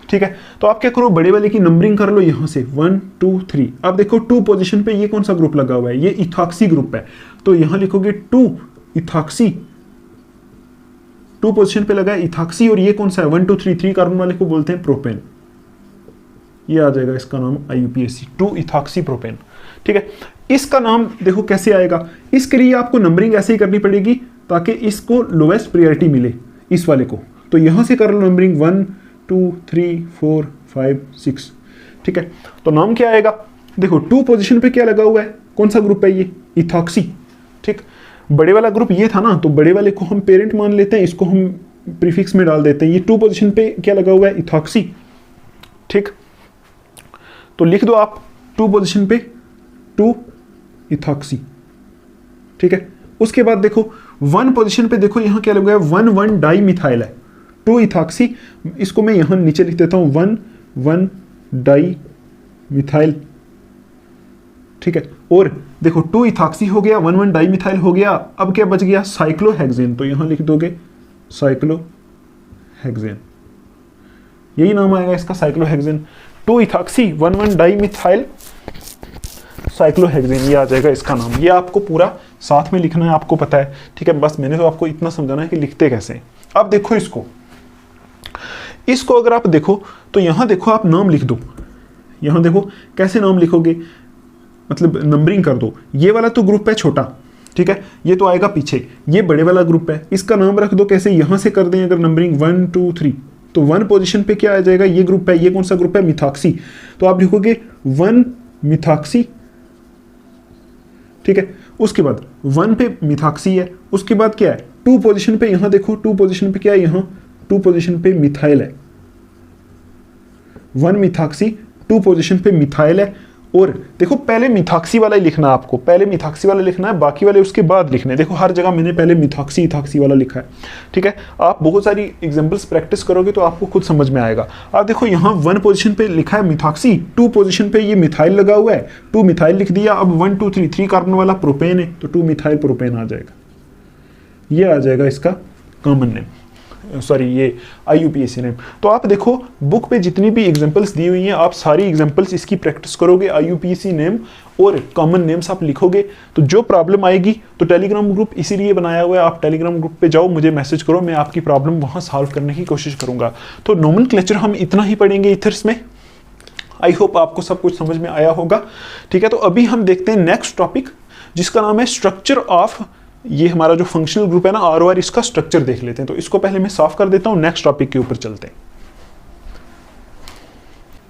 ठीक है, तो आप क्या करो, बड़े वाले की नंबरिंग कर लो यहां से 1 2 3। अब देखो 2 पोजीशन पे ये कौन सा ग्रुप लगा हुआ है, ये इथॉक्सी ग्रुप है, तो यहां लिखोगे 2 इथॉक्सी। 2 पोजीशन पे लगा है इथॉक्सी, और ये कौन सा है 1 2 3 कार्बन वाले को बोलते हैं प्रोपेन। ये आ जाएगा इसका नाम IUPAC 2 इथॉक्सी प्रोपेन। ठीक है, इसका नाम देखो कैसे आएगा, इसके लिए आपको नंबरिंग ऐसे ही करनी पड़ेगी ताकि इसको लोएस्ट प्रायोरिटी मिले इस वाले को। तो यहां से कर लो नंबरिंग 1 2 3 4 5 6। ठीक है, तो नाम क्या आएगा, देखो 2 पोजीशन पे क्या लगा हुआ है, कौन सा ग्रुप है ये इथॉक्सी। ठीक, बड़े वाला ग्रुप ये था ना, तो बड़े वाले को हम पेरेंट मान लेते हैं, इसको हम प्रीफिक्स में डाल देते हैं। ये 2 पोजीशन पे क्या लगा हुआ है, इथॉक्सी। ठीक, तो लिख दो आप 2 पोजीशन पे 2 इथॉक्सी। ठीक है, उसके बाद देखो 1 पोजीशन पे देखो यहां क्या लगा है 1 1 डाई मिथाइल है, 2 इथॉक्सी। इसको मैं यहां नीचे लिख देता हूं 1 1 डाई मिथाइल। ठीक है, और देखो 2 इथॉक्सी हो गया, 1 1 डाई मिथाइल हो गया। अब क्या बच गया, साइक्लोहेक्सेन, तो यहां लिख दोगे साइक्लोहेक्सेन, यही नाम आएगा इसका cyclohexane. 2 ethoxy 1 1 di methyl cyclohexane, ये आ जाएगा इसका नाम। ये आपको पूरा साथ में लिखना है, आपको पता है। ठीक है, बस मैंने तो आपको इतना समझाना है कि लिखते कैसे। अब देखो इसको अगर आप देखो तो यहां देखो आप नाम लिख दो, यहां देखो कैसे नाम लिखोगे, मतलब नंबरिंग कर दो। ये वाला तो ग्रुप है छोटा, ठीक है, ये तो आएगा पीछे, ये बड़े वाला ग्रुप है, इसका नाम रख दो कैसे, यहां से कर दें अगर नंबरिंग 1 2 3, तो 1 पोजीशन पे क्या आ जाएगा, ये ग्रुप है, ये कौन सा ग्रुप है, मिथॉक्सी, तो आप लिखोगे 1 मिथॉक्सी। ठीक है, उसके बाद 1 पे मिथॉक्सी है, उसके बाद क्या है 2 पोजीशन पे, यहां देखो 2 पोजीशन पे क्या है, यहां 2 पोजीशन पे मिथाइल है, 1 मिथॉक्सी 2 पोजीशन पे मिथाइल है। और देखो पहले मिथॉक्सी वाला ही लिखना है आपको, पहले मिथॉक्सी वाला लिखना है, बाकी वाले उसके बाद लिखने हैं। देखो हर जगह मैंने पहले मिथॉक्सी इथॉक्सी वाला लिखा है। ठीक है, आप बहुत सारी एग्जांपल्स प्रैक्टिस करोगे तो आपको खुद समझ में आएगा। आप देखो यहाँ 1 पोजीशन पे लिखा है मिथॉक्सी, 2 पोजीशन पे ये मिथाइल लगा हुआ है, 2 मिथाइल लिख दिया। अब 1 2 3 कार्बन वाला प्रोपेन है, तो 2 मिथाइल प्रोपेन आ जाएगा, ये आ जाएगा इसका कॉमन नेम, सॉरी ये IUPAC नेम। तो आप देखो बुक पे जितनी भी एग्जांपल्स दी हुई हैं, आप सारी एग्जांपल्स इसकी प्रैक्टिस करोगे, IUPAC नेम और कॉमन नेम्स आप लिखोगे तो जो प्रॉब्लम आएगी, तो टेलीग्राम ग्रुप इसीलिए बनाया हुआ है, आप टेलीग्राम ग्रुप पे जाओ, मुझे मैसेज करो, मैं आपकी प्रॉब्लम वहां सॉल्व करने की कोशिश करूंगा। तो नोमेनक्लेचर हम इतना ही पढ़ेंगे इथर्स में। आई होप आपको सब कुछ समझ में आया होगा। ठीक है, तो अभी हम देखते हैं नेक्स्ट टॉपिक, जिसका नाम है स्ट्रक्चर ऑफ, ये हमारा जो फंक्शनल ग्रुप है ना ROR, इसका स्ट्रक्चर देख लेते हैं। तो इसको पहले मैं साफ कर देता हूं, नेक्स्ट टॉपिक के ऊपर चलते हैं।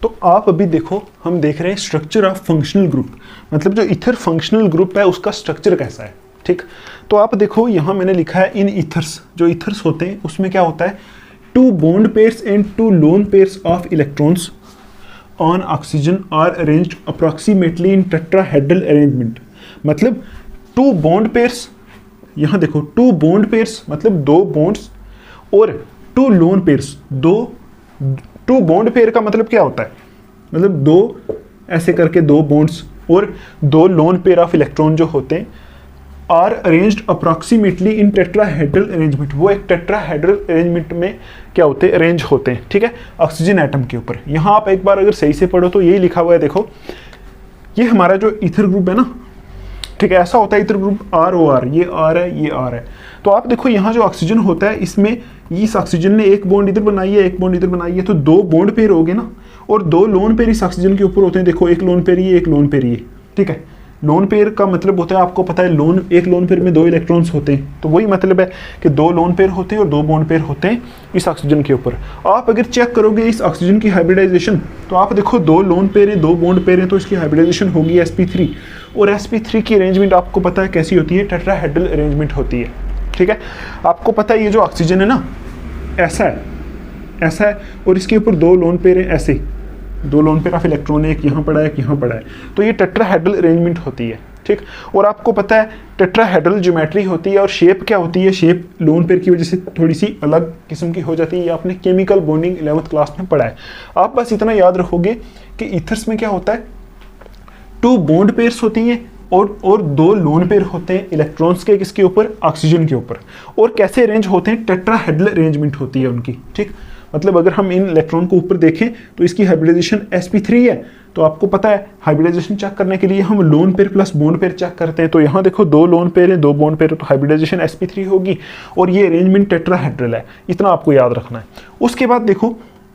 तो आप अभी देखो हम देख रहे हैं स्ट्रक्चर ऑफ फंक्शनल ग्रुप, मतलब जो इथर फंक्शनल ग्रुप है उसका स्ट्रक्चर कैसा है। ठीक, तो आप देखो यहां मैंने लिखा है इन इथर्स, जो इथर्स होते हैं उसमें क्या होता है, 2 bond pairs and 2 lone pairs of electrons on oxygen are arranged approximately in tetrahedral arrangement. मतलब 2 बॉन्ड पेयर्स, यहां देखो 2 बॉन्ड पेयर्स मतलब 2 बॉन्ड्स, और 2 लोन पेयर्स, 2 बॉन्ड पेयर का मतलब क्या होता है, मतलब 2 ऐसे करके 2 बॉन्ड्स और 2 लोन पेयर ऑफ इलेक्ट्रॉन जो होते हैं, are arranged approximately in tetrahedral arrangement, वो एक टेट्राहेड्रल अरेंजमेंट में क्या होते हैं, अरेंज होते हैं, ठीक है, ऑक्सीजन एटम के ऊपर। यहाँ आप एक बार अगर सही से पढ़ो तो यही लिखा हुआ है, देखो ये हमारा जो ईथर ग्रुप है ना, ठीक है, ऐसा होता है ether group R O R, ये आर है, ये आर है। तो आप देखो यहाँ जो ऑक्सीजन होता है, इसमें इस ऑक्सीजन ने एक बॉन्ड इधर बनाई है, एक बॉन्ड इधर बनाई है, तो दो बॉन्ड पेयर हो गए ना, और दो लोन पेयर इस ऑक्सीजन के ऊपर होते हैं। देखो एक लोन पेयर ये, एक लोन पेयर ये, ठीक है। लोन पेयर का मतलब होता है, आपको पता है लोन, एक लोन पेयर में दो इलेक्ट्रॉन्स होते हैं, तो वही मतलब है कि दो लोन पेयर होते हैं और दो बॉन्ड पेयर होते हैं इस ऑक्सीजन के ऊपर। आप अगर चेक करोगे इस ऑक्सीजन की हाइब्रिडाइजेशन, तो आप देखो दो लोन पेयर हैं, दो बॉन्ड पेयर हैं, तो इसकी हाइब्रिडाइजेशन होगी sp3, और sp3 की अरेंजमेंट आपको पता है कैसी होती है, टेट्राहेड्रल अरेंजमेंट होती है, ठीक है। आपको पता है ये जो ऑक्सीजन है ना, ऐसा है, ऐसा है, और इसके ऊपर दो लोन पेयर हैं, ऐसे दो लोन पेयर ऑफ इलेक्ट्रॉन है, एक यहाँ पड़ा है, एक यहाँ पड़ा है, तो ये टेट्राहेड्रल अरेंजमेंट होती है, ठीक। और आपको पता है टेट्राहेड्रल ज्योमेट्री होती है, और शेप क्या होती है, शेप लोन पेयर की वजह से थोड़ी सी अलग किस्म की हो जाती है। ये आपने केमिकल बॉन्डिंग 11th क्लास में पढ़ा है। आप बस इतना याद रखोगे कि ईथर्स में क्या होता है, टू बॉन्ड पेयर्स होती हैं और दो लोन पेयर होते हैं इलेक्ट्रॉन्स के, किसके ऊपर, ऑक्सीजन के ऊपर। और कैसे अरेंज होते हैं, टेट्राहेड्रल अरेंजमेंट होती है उनकी, ठीक। मतलब अगर हम इन इलेक्ट्रॉन को ऊपर देखें तो इसकी हाइब्रिडाइजेशन sp3 है, तो आपको पता है हाइब्रिडाइजेशन चेक करने के लिए हम lone pair plus bond pair check करते हैं। तो यहाँ देखो दो लोन पेयर है, दो बॉन्ड पेयर है, तो हाइब्रिडाइजेशन sp3 होगी, और ये अरेंजमेंट टेट्राहेड्रल है, इतना आपको याद रखना है। उसके बाद देखो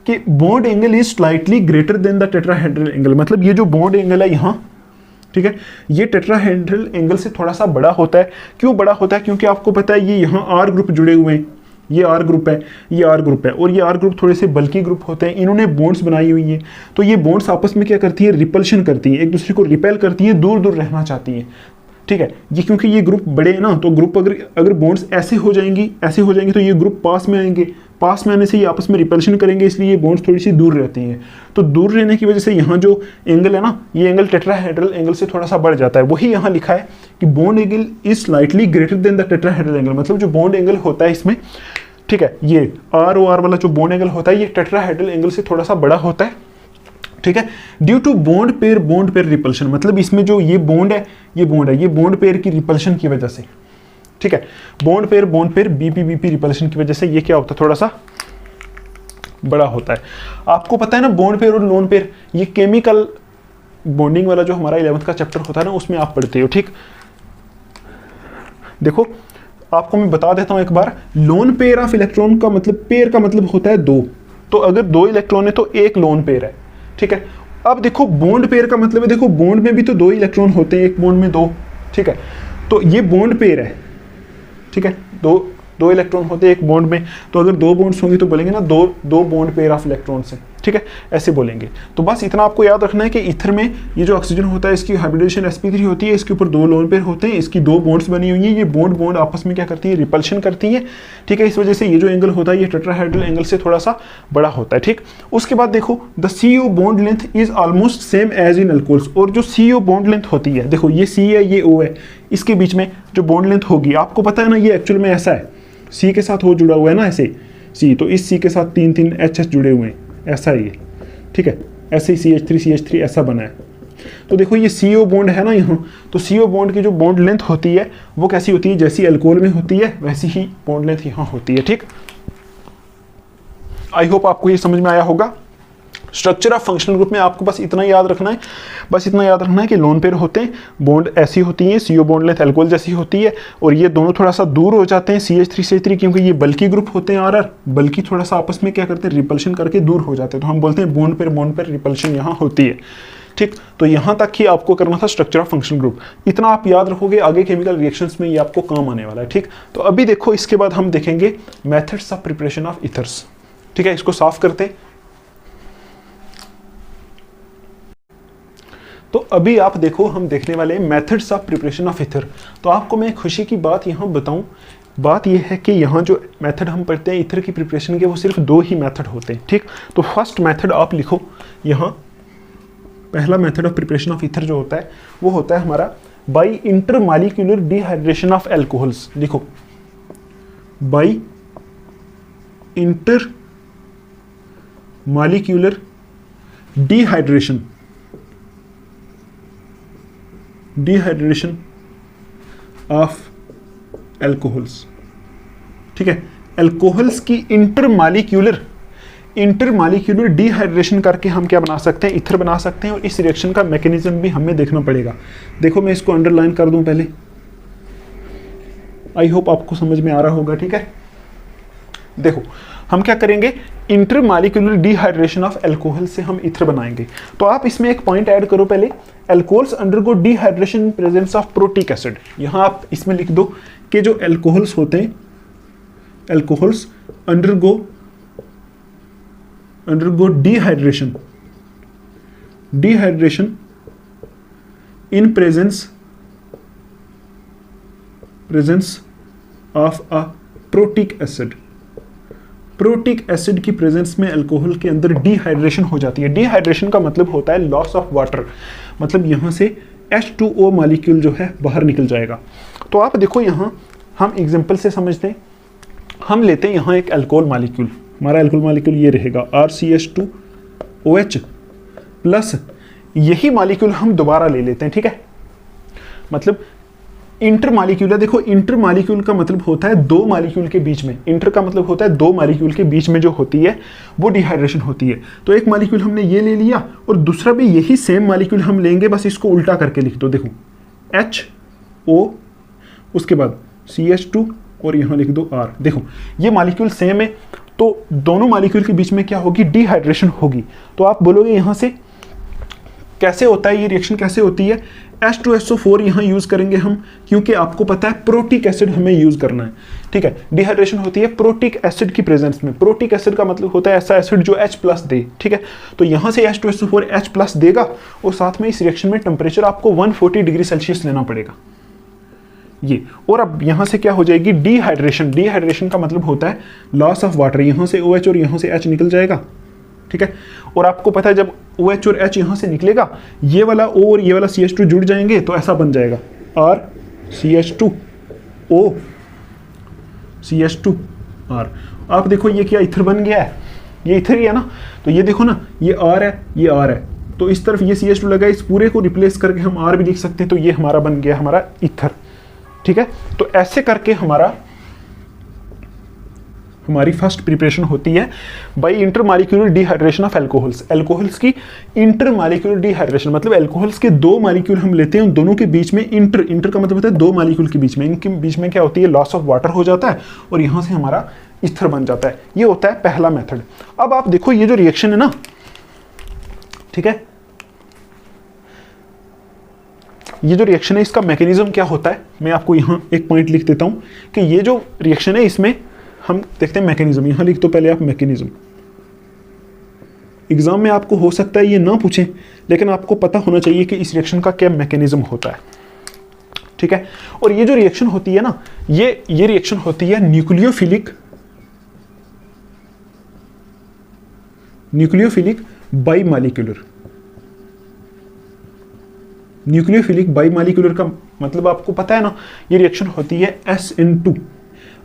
कि bond angle is slightly greater than the tetrahedral angle, मतलब ये जो बॉन्ड एंगल है यहाँ, ठीक है, ये टेट्राहेड्रल एंगल से थोड़ा सा बड़ा होता है। क्यों बड़ा होता है, क्योंकि आपको पता है ये यहाँ आर ग्रुप जुड़े हुए हैं, ये आर ग्रुप है, ये आर ग्रुप है, और ये आर ग्रुप थोड़े से बल्की ग्रुप होते हैं, इन्होंने बॉन्ड्स बनाई हुई हैं। तो ये बॉन्ड्स आपस में क्या करती है, रिपल्शन करती हैं, एक दूसरे को रिपेल करती हैं, दूर दूर रहना चाहती हैं, ठीक है। ये क्योंकि ये ग्रुप बड़े हैं ना, तो ग्रुप अगर बॉन्ड्स ऐसे हो जाएंगी, ऐसे हो जाएंगे, तो ये ग्रुप पास में आएंगे, पास में आने से ये आपस में रिपल्शन करेंगे, इसलिए ये बॉन्ड्स थोड़ी सी दूर रहती हैं। तो दूर रहने की वजह से यहाँ जो एंगल है ना, ये एंगल टेट्राहेड्रल एंगल से थोड़ा सा बढ़ जाता है। वही यहाँ लिखा है कि bond angle is slightly greater than the tetrahedral angle, मतलब जो बॉन्ड एंगल होता है इसमें, ठीक है, ये आर ओ आर वाला जो बॉन्ड एंगल होता है, ये टेट्राहेड्रल एंगल से थोड़ा सा बड़ा होता है, ठीक है। Due to bond pair repulsion, मतलब इसमें जो ये बॉन्ड है, ये बॉन्ड पेयर की रिपल्शन की वजह से, ठीक है, बॉन्ड पेयर बीपी रिपल्शन की वजह से ये क्या होता है, थोड़ा सा बड़ा होता है। आपको पता है ना बॉन्ड पेयर और लोन पेयर, ये केमिकल बॉन्डिंग वाला जो हमारा 11th का चैप्टर होता है ना, उसमें आप पढ़ते हो, ठीक। देखो आपको मैं बता देता हूं एक बार, लोन पेयर ऑफ इलेक्ट्रॉन का मतलब, पेयर का मतलब होता है दो, तो अगर दो इलेक्ट्रॉन है तो एक लोन पेयर है, ठीक है। अब देखो बॉन्ड पेयर का मतलब है, देखो बॉन्ड में भी तो दो इलेक्ट्रॉन होते हैं, एक बॉन्ड में दो, ठीक है, तो ये बॉन्ड पेयर है, ठीक है, दो इलेक्ट्रॉन होते हैं एक बॉन्ड में, तो अगर दो बॉन्ड्स होंगे तो बोलेंगे ना दो बॉन्ड पेयर ऑफ इलेक्ट्रॉन्स हैं, ठीक है, ऐसे बोलेंगे। तो बस इतना आपको याद रखना है कि ईथर में ये जो ऑक्सीजन होता है, इसकी हाइब्रिडेशन sp3 होती है, इसके ऊपर दो लोन पेयर होते हैं, इसकी दो बॉन्ड्स बनी हुई हैं, ये बॉन्ड आपस में क्या करती है, रिपल्शन करती है, ठीक है। इस वजह से ये जो एंगल होता है, ये टेट्राहेड्रल एंगल से थोड़ा सा बड़ा होता है, ठीक। उसके बाद देखो the CO bond length is almost same as in alcohols, और जो CO बॉन्ड लेंथ होती है, देखो ये C है, ये O है, इसके बीच में जो बॉन्ड लेंथ होगी, आपको पता है ना, ये एक्चुअल में ऐसा है, C के साथ हो जुड़ा हुआ है ना ऐसे C, तो इस C के साथ तीन H जुड़े हुए हैं, ऐसा ही है, ठीक है, ऐसे ही CH3 ऐसा बना है। तो देखो ये CO बॉन्ड है ना यहाँ, तो CO बॉन्ड की जो बॉन्ड लेंथ होती है वो कैसी होती है, जैसी अल्कोहल में होती है वैसी ही बॉन्ड लेंथ यहाँ होती है, ठीक। आई होप आपको ये समझ में आया होगा। स्ट्रक्चर ऑफ फंक्शनल ग्रुप में आपको बस इतना याद रखना है, कि लोन पेयर होते हैं, बॉन्ड ऐसी होती हैं, CO बॉन्ड लेंथ अल्कोहल जैसी होती है, और ये दोनों थोड़ा सा दूर हो जाते हैं CH3 क्योंकि ये बल्की ग्रुप होते हैं, RR बल्कि थोड़ा सा आपस में क्या करते हैं, रिपल्शन करके दूर हो जाते हैं, तो हम बोलते हैं बॉन्ड पेयर रिपल्शन यहाँ होती है, ठीक। तो यहाँ तक ही आपको करना था स्ट्रक्चर ऑफ फंक्शनल ग्रुप, इतना आप याद रखोगे, आगे केमिकल रिएक्शंस में ये आपको काम आने वाला है, ठीक। तो अभी देखो इसके बाद हम देखेंगे methods of preparation of ethers, ठीक है, इसको साफ करते हैं। तो अभी आप देखो हम देखने वाले हैं methods of preparation of ether. तो आपको मैं खुशी की बात यहाँ बताऊँ, बात यह है कि यहाँ जो मेथड हम पढ़ते हैं ईथर की प्रिपरेशन के, वो सिर्फ दो ही मेथड होते हैं, ठीक। तो फर्स्ट मेथड आप लिखो यहाँ, पहला method of preparation of ether जो होता है वो होता है हमारा by intermolecular dehydration of alcohols. लिखो by intermolecular dehydration of alcohols, ठीक है। एल्कोहल्स की इंटरमालिक्यूलर डिहाइड्रेशन करके हम क्या बना सकते हैं, ईथर बना सकते हैं। और इस रिएक्शन का मैकेनिज्म भी हमें देखना पड़ेगा। देखो मैं इसको अंडरलाइन कर दूं पहले, आई होप आपको समझ में आ रहा होगा, ठीक है। देखो हम क्या करेंगे, इंटरमालिक्यूलर डिहाइड्रेशन ऑफ एल्कोहल से हम ईथर बनाएंगे। तो आप इसमें एक पॉइंट ऐड करो पहले, alcohols undergo dehydration in presence of protic acid. यहां आप इसमें लिख दो कि जो एल्कोहल्स होते हैं, alcohols undergo dehydration in presence of a protic acid. Protic acid की प्रेजेंस में अल्कोहल के अंदर डिहाइड्रेशन हो जाती है। डिहाइड्रेशन का मतलब होता है लॉस ऑफ वाटर, मतलब यहां से H2O मॉलिक्यूल जो है बाहर निकल जाएगा। तो आप देखो यहां हम एग्जांपल से समझते हैं। हम लेते हैं यहां एक अल्कोहल मॉलिक्यूल, हमारा अल्कोहल मॉलिक्यूल ये रहेगा RCH2OH प्लस, यही मॉलिक्यूल हम दोबारा ले लेते हैं, ठीक है। मतलब इंटरमॉलिक्यूलर, देखो इंटरमॉलिक्यूल का मतलब होता है दो मॉलिक्यूल के बीच में, इंटर का मतलब होता है दो मॉलिक्यूल के बीच में जो होती है वो डिहाइड्रेशन होती है। तो एक मॉलिक्यूल हमने ये ले लिया और दूसरा भी यही सेम मॉलिक्यूल हम लेंगे, बस इसको उल्टा करके लिख दो। देखो HO, उसके बाद CH2 और यहाँ लिख दो R। देखो ये मॉलिक्यूल सेम है, तो दोनों मॉलिक्यूल के बीच में क्या होगी, डिहाइड्रेशन होगी। तो आप बोलोगे यहाँ से कैसे होता है ये रिएक्शन, कैसे होती है। H2SO4 यहाँ यूज करेंगे हम, क्योंकि आपको पता है प्रोटिक एसिड हमें यूज करना है, ठीक है। डिहाइड्रेशन होती है प्रोटिक एसिड की प्रेजेंस में। प्रोटिक एसिड का मतलब होता है ऐसा एसिड जो H+ दे, ठीक है। तो यहाँ से H2SO4 H+ देगा और साथ में इस रिएक्शन में टेम्परेचर आपको 140 डिग्री सेल्सियस लेना पड़ेगा ये। और अब यहाँ से क्या हो जाएगी, डिहाइड्रेशन। डिहाइड्रेशन का मतलब होता है लॉस ऑफ वाटर, यहाँ से OH और यहाँ से H निकल जाएगा, ठीक है। और आपको पता है जब OH और H यहाँ से निकलेगा, ये वाला O और ये वाला CH2 जुड़ जाएंगे तो ऐसा बन जाएगा RCH2O CH2R। आप देखो ये क्या ईथर बन गया है, ये ईथर ही है ना। तो ये देखो ना, ये R है, ये R है, तो इस तरफ ये CH2 लगा, इस पूरे को रिप्लेस करके हम R भी लिख सकते हैं। तो ये हमारा बन गया हमारा ईथर, ठीक है। तो ऐसे करके हमारी फर्स्ट प्रिपरेशन होती है by intermolecular dehydration of alcohols. Alcohols की इंटरमॉलिक्यूलर डिहाइड्रेशन मतलब एल्कोहल्स के दो मॉलिक्यूल हम लेते हैं, उन दोनों के बीच में इंटर का मतलब होता है दो मॉलिक्यूल के बीच में, इनके बीच में क्या होती है, लॉस ऑफ वाटर हो जाता है और यहां से हमारा ईथर बन जाता है। ये होता है पहला मेथड। अब आप देखो ये जो रिएक्शन है ना, ठीक है, ये जो रिएक्शन है इसका मैकेनिज्म क्या होता है, मैं आपको यहां एक पॉइंट लिख देता हूं कि ये जो रिएक्शन है इसमें हम देखते हैं मैकेनिज्म। यहां लिख दो पहले आप मैकेनिज्म। एग्जाम में आपको हो सकता है ये ना पूछें, लेकिन आपको पता होना चाहिए कि इस रिएक्शन का क्या मैकेनिज्म होता है, ठीक है। और ये जो रिएक्शन होती है ना, ये रिएक्शन होती है न्यूक्लियोफिलिक बाइमॉलिक्यूलर। न्यूक्लियोफिलिक बाइमॉलिक्यूलर का मतलब आपको पता है ना, ये रिएक्शन होती है SN2।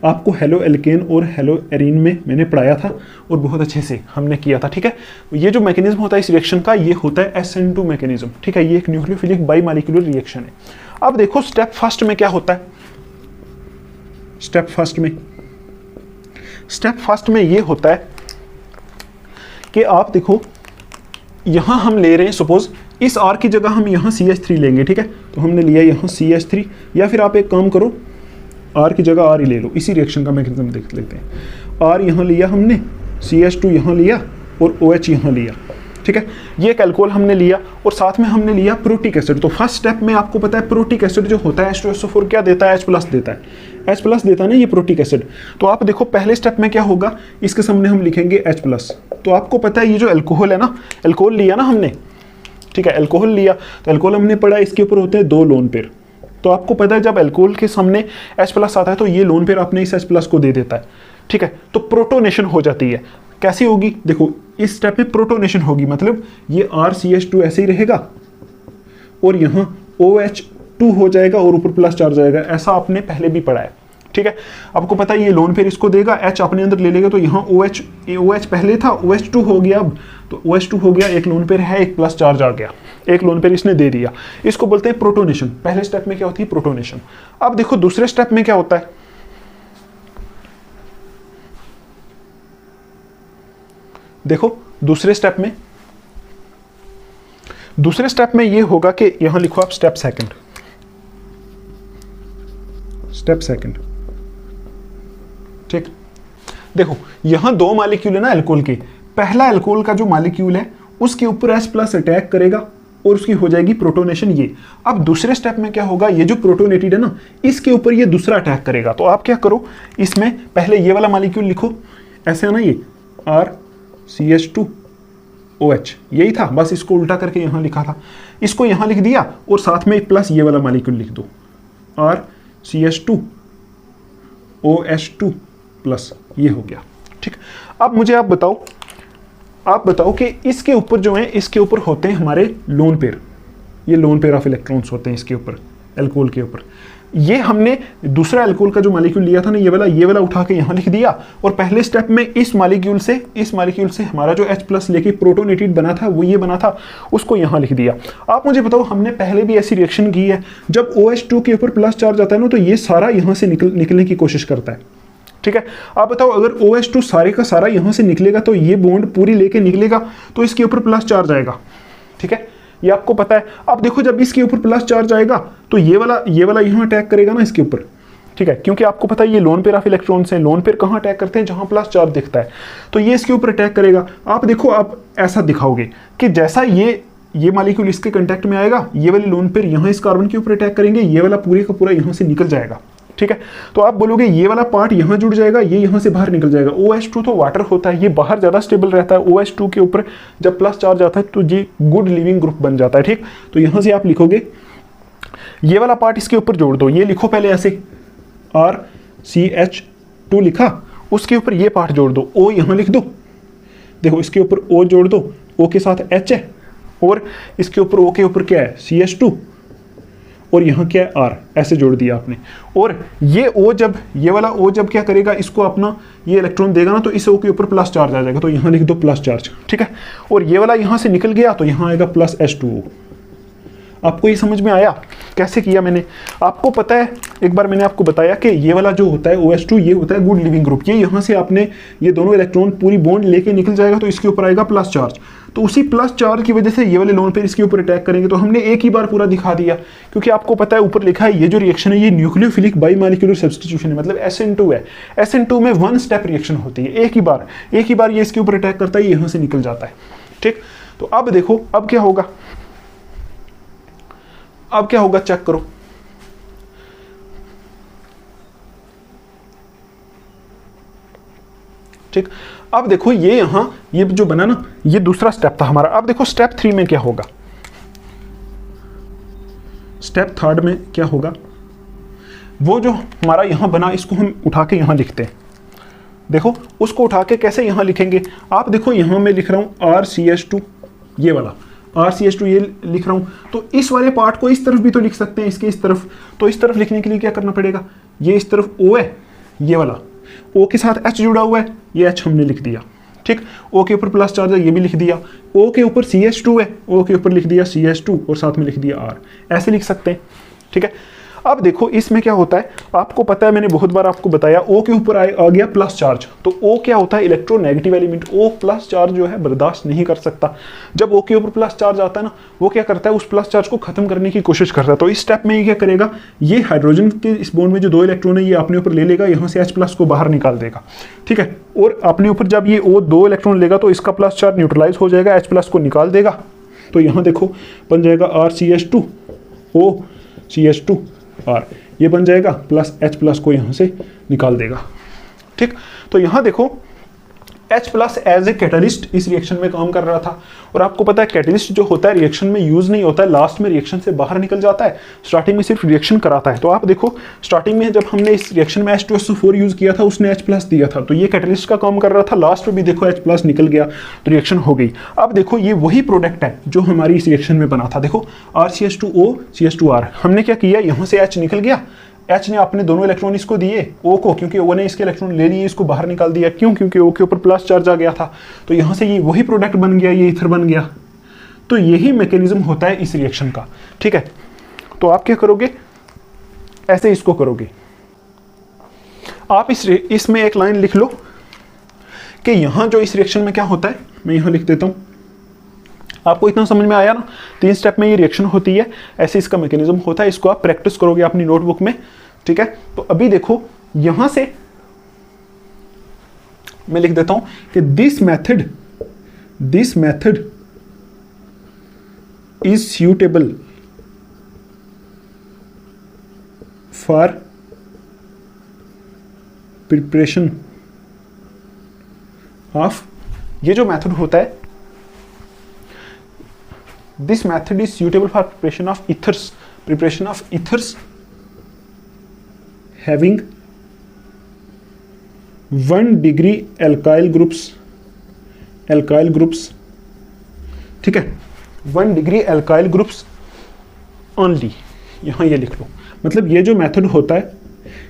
आपको हेलो एल्केन और हेलो एरीन में मैंने पढ़ाया था और बहुत अच्छे से हमने किया था, ठीक है। ये जो मैकेनिज्म होता है इस रिएक्शन का, ये होता है SN2 मैकेनिज्म, ठीक है। ये एक न्यूक्लियोफिलिक बाइमॉलिक्यूलर रिएक्शन है। अब देखो स्टेप फर्स्ट में क्या होता है। स्टेप फर्स्ट में ये होता है कि आप देखो यहां हम ले रहे हैं, सपोज इस R की जगह हम यहां CH3 लेंगे, ठीक है। तो हमने लिया यहां CH3, या फिर आप एक काम करो R की जगह R ही ले लो। इसी रिएक्शन का मैकेनिज्म देख लेते हैं। R यहाँ लिया हमने, CH2 यहाँ लिया और OH यहाँ लिया, ठीक है। ये एक अल्कोहल हमने लिया और साथ में हमने लिया प्रोटिक एसिड। तो फर्स्ट स्टेप में आपको पता है प्रोटिक एसिड जो होता है H2SO4 क्या देता है, H+ देता है। H+ देता है ना ये प्रोटिक एसिड। तो आप देखो पहले स्टेप में क्या होगा, इसके सामने हम लिखेंगे H+। तो आपको पता है ये जो अल्कोहल है ना, अल्कोहल लिया ना हमने, ठीक है, अल्कोहल लिया तो अल्कोहल हमने पढ़ा इसके ऊपर होते हैं 2 लोन पेयर। तो आपको पता है जब अल्कोहल के सामने H+ आता है तो ये लोन पेयर अपने इस H+ को दे देता है, ठीक है। तो प्रोटोनेशन हो जाती है। कैसी होगी, देखो इस स्टेप में प्रोटोनेशन होगी, मतलब ये RCH2 ऐसे ही रहेगा और यहाँ OH2 हो जाएगा और ऊपर प्लस चार्ज आएगा। ऐसा आपने पहले भी पढ़ा है, ठीक है। आपको पता है ये लोन पेयर इसको देगा, H अपने अंदर ले लेगा, तो यहाँ OH पहले था, OH2 हो गया। अब तो OH2 हो गया, एक लोन पेयर है, एक प्लस चार्ज आ गया, एक लोन पेयर इसने दे दिया। इसको बोलते हैं प्रोटोनेशन। पहले स्टेप में क्या होती है, प्रोटोनेशन। अब देखो दूसरे स्टेप में क्या होता है। देखो दूसरे स्टेप में ये होगा कि यहां लिखो आप स्टेप सेकंड, ठीक। देखो यहां दो मॉलिक्यूल है ना अल्कोहल के, पहला अल्कोहल का जो मॉलिक्यूल है उसके ऊपर H+ अटैक करेगा और उसकी हो जाएगी प्रोटोनेशन ये। अब दूसरे स्टेप में क्या होगा, ये जो प्रोटोनेटेड है ना इसके ऊपर ये दूसरा अटैक करेगा। तो आप क्या करो, इसमें पहले ये वाला मॉलिक्यूल लिखो, ऐसे है ना, ये RCH2OH यही था, बस इसको उल्टा करके यहां लिखा था, इसको यहां लिख दिया और साथ में प्लस ये वाला मॉलिक्यूल लिख दो RCH2OH2 प्लस, ये हो गया, ठीक। अब मुझे आप बताओ कि इसके ऊपर जो है, इसके ऊपर होते हैं हमारे लोन पेयर, ये लोन पेयर ऑफ इलेक्ट्रॉन्स होते हैं इसके ऊपर, अल्कोहल के ऊपर। ये हमने दूसरा अल्कोहल का जो मॉलिक्यूल लिया था ना, ये वाला उठा के यहाँ लिख दिया, और पहले स्टेप में इस मॉलिक्यूल से हमारा जो H+ लेके प्रोटोनेटेड बना था, वो ये बना था, उसको यहाँ लिख दिया। आप मुझे बताओ, हमने पहले भी ऐसी रिएक्शन की है, जब OH2 के ऊपर प्लस चार्ज आता है ना, तो ये सारा यहाँ से निकलने की कोशिश करता है, ठीक है। आप बताओ, अगर OH2 सारे का सारा यहां से निकलेगा तो ये बॉन्ड पूरी लेके निकलेगा, तो इसके ऊपर प्लस चार्ज आएगा, ठीक है, ये आपको पता है। अब देखो, जब इसके ऊपर प्लस चार्ज आएगा तो ये वाला यहां अटैक करेगा ना इसके ऊपर, ठीक है, क्योंकि आपको पता है ये लोन पेयर ऑफ इलेक्ट्रॉन्स हैं। लोन पेयर कहां अटैक करते हैं, जहां प्लस चार्ज दिखता है, तो ये इसके ऊपर अटैक करेगा। आप देखो, आप ऐसा दिखाओगे कि जैसा ये मॉलिक्यूल इसके कांटेक्ट में आएगा, ये वाले लोन पेयर यहां इस कार्बन के ऊपर अटैक करेंगे, ये वाला पूरे का पूरा यहां से निकल जाएगा, ठीक है। तो आप बोलोगे ये वाला पार्ट यहां जुड़ जाएगा, ये यहां से बाहर निकल जाएगा। OH2 तो वाटर होता है, ये बाहर ज्यादा स्टेबल रहता है। OH2 के ऊपर जब प्लस चार्ज आता है तो ये गुड लिविंग ग्रुप बन जाता है, ठीक। तो यहां से आप लिखोगे, ये वाला पार्ट इसके ऊपर जोड़ दो, ये लिखो पहले ऐसे RCH2 लिखा, उसके ऊपर ये पार्ट जोड़ दो, O यहां लिख दो, देखो इसके ऊपर O जोड़ दो, O के साथ H है, और इसके ऊपर O के ऊपर क्या है, CH2, और यहाँ क्या है R, ऐसे जोड़ दिया आपने। और ये O ये वाला O जब क्या करेगा, इसको अपना ये इलेक्ट्रॉन देगा ना, तो इस O के ऊपर प्लस चार्ज आ जाएगा, तो यहाँ लिख दो प्लस चार्ज, ठीक है। और ये वाला यहाँ से निकल गया तो यहाँ आएगा प्लस H2O। आपको ये समझ में आया कैसे किया मैंने? आपको पता है, एक बार मैंने आपको बताया कि ये वाला जो होता है OH2, ये होता है गुड लिविंग ग्रुप। ये यहाँ से आपने ये दोनों इलेक्ट्रॉन पूरी बॉन्ड लेके निकल जाएगा, तो इसके ऊपर आएगा प्लस चार्ज। तो उसी प्लस चार्ज की वजह से ये वाले लोन पेयर इसके ऊपर अटैक करेंगे। तो हमने एक ही बार पूरा दिखा दिया, क्योंकि आपको पता है ऊपर लिखा है ये जो रिएक्शन है ये न्यूक्लियोफिलिक बाईमॉलिक्यूलर सब्स्टिट्यूशन है, मतलब SN2 है। SN2 में 1 स्टेप रिएक्शन होती है, एक ही बार ये इसके ऊपर अटैक करता है, ये यहाँ से निकल जाता है, ठीक। तो अब देखो अब क्या होगा, चेक करो। ठीक, अब देखो ये जो बना ना, ये दूसरा स्टेप था हमारा। अब देखो स्टेप 3 में क्या होगा, स्टेप 3 में क्या होगा, वो जो हमारा यहां बना इसको हम उठा के यहां लिखते हैं। देखो उसको उठा के कैसे यहां लिखेंगे, आप देखो यहां मैं लिख रहा हूं RCH2, ये वाला RCH2 ये लिख रहा हूं, तो इस वाले पार्ट को इस तरफ भी तो लिख सकते हैं, इसके इस तरफ। तो इस तरफ लिखने के लिए क्या करना पड़ेगा, ये इस तरफ O है, ये वाला O के साथ H जुड़ा हुआ है, ये H हमने लिख दिया, ठीक। O के ऊपर प्लस चार्ज है, ये भी लिख दिया। O के ऊपर CH2 है, O के ऊपर लिख दिया CH2 और साथ में लिख दिया R, ऐसे लिख सकते हैं, ठीक है। अब देखो इसमें क्या होता है, आपको पता है मैंने बहुत बार आपको बताया, O के ऊपर आ गया प्लस चार्ज। तो O क्या होता है, electronegative element. O plus charge जो है बर्दाश्त नहीं कर सकता। जब O के ऊपर प्लस चार्ज आता है ना, वो क्या करता है, उस प्लस चार्ज को खत्म करने की कोशिश करता है। तो इस स्टेप में ये क्या करेगा, ये हाइड्रोजन के इस बॉन्ड में जो 2 इलेक्ट्रॉन है ये अपने ऊपर ले लेगा, यहाँ से H+ को बाहर निकाल देगा, ठीक है। और अपने ऊपर जब ये O 2 इलेक्ट्रॉन लेगा तो इसका प्लस चार्ज न्यूट्रलाइज हो जाएगा, H+ को निकाल देगा। तो यहाँ देखो बन जाएगा RCH2 O CH2 R, ये बन जाएगा, प्लस H+ को यहाँ से निकाल देगा, ठीक। तो यहाँ देखो H+ एज ए कैटलिस्ट इस रिएक्शन में काम कर रहा था। और आपको पता है कैटलिस्ट जो होता है रिएक्शन में यूज नहीं होता है, लास्ट में रिएक्शन से बाहर निकल जाता है, स्टार्टिंग में सिर्फ रिएक्शन कराता है। तो आप देखो स्टार्टिंग में जब हमने इस रिएक्शन में H2SO4 यूज किया था, उसने H+ दिया था, तो ये कैटलिस्ट का काम कर रहा था। लास्ट में भी देखो H+ निकल गया, तो रिएक्शन हो गई। अब देखो ये वही प्रोडक्ट है जो हमारी इस रिएक्शन में बना था। देखो RCH2O CH2R, हमने क्या किया, यहाँ से H निकल गया, H ने अपने दोनों इलेक्ट्रॉन इसको दिए O को, क्योंकि O ने इसके इलेक्ट्रॉन ले लिए, इसको बाहर निकाल दिया। क्यों, क्योंकि O के ऊपर प्लस चार्ज आ गया था। तो यहाँ से ये वही प्रोडक्ट बन गया, ये ईथर बन गया। तो यही मैकेनिज्म होता है इस रिएक्शन का, ठीक है। तो आप क्या करोगे, ऐसे इसको करोगे। आप इसमें एक लाइन लिख लो कि यहाँ जो इस रिएक्शन में क्या होता है, मैं यहाँ लिख देता हूँ। आपको इतना समझ में आया ना? 3 स्टेप में ये रिएक्शन होती है, ऐसे इसका मैकेनिज्म होता है। इसको आप प्रैक्टिस करोगे अपनी नोटबुक में, ठीक है। तो अभी देखो यहां से मैं लिख देता हूं कि this method is suitable for preparation of, ये जो मेथड होता है, this method is suitable for preparation of ethers having 1 degree alkyl groups, ठीक है, 1 degree alkyl groups only। यहां ये लिख लो, मतलब ये जो मेथड होता है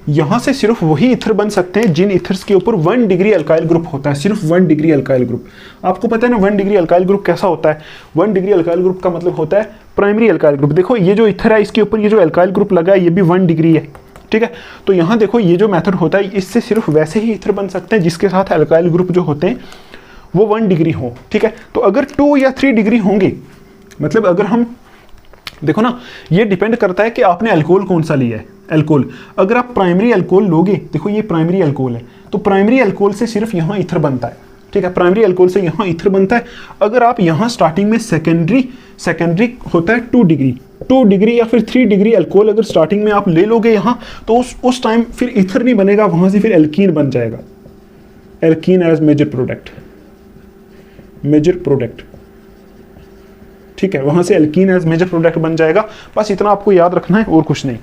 यहां से सिर्फ वही इथर बन सकते हैं जिन इथर्स के ऊपर 1 डिग्री अल्काइल ग्रुप होता है, सिर्फ 1 डिग्री अल्काइल ग्रुप। आपको पता है ना 1 डिग्री अल्काइल ग्रुप कैसा होता है? 1 डिग्री अल्काइल ग्रुप का मतलब होता है प्राइमरी अल्काइल ग्रुप। देखो ये जो इथर है इसके ऊपर ये जो अल्काइल ग्रुप लगा है ये भी 1 डिग्री है, ठीक है। तो यहाँ देखो ये जो मेथड होता है इससे सिर्फ वैसे ही इथर बन सकते हैं जिसके साथ अल्काइल ग्रुप जो होते हैं वो 1 डिग्री हो, ठीक है। तो अगर 2 या 3 डिग्री होंगे, मतलब अगर हम देखो ना, ये डिपेंड करता है कि आपने अल्कोहल कौन सा लिया है। अल्कोहल अगर आप प्राइमरी अल्कोहल लोगे, देखो ये प्राइमरी अल्कोहल है, तो प्राइमरी अल्कोहल से सिर्फ यहाँ इथर बनता है, ठीक है। प्राइमरी अल्कोहल से यहाँ इथर बनता है। अगर आप यहाँ स्टार्टिंग में सेकेंडरी होता है 2 डिग्री या फिर 3 डिग्री अल्कोहल अगर स्टार्टिंग में आप ले लोगे यहाँ, तो उस टाइम फिर इथर नहीं बनेगा, वहां से फिर एल्कीन बन जाएगा, एल्कीन एज मेजर प्रोडक्ट, ठीक है। वहां से एल्कीन एज मेजर प्रोडक्ट बन जाएगा। बस इतना आपको याद रखना है और कुछ नहीं,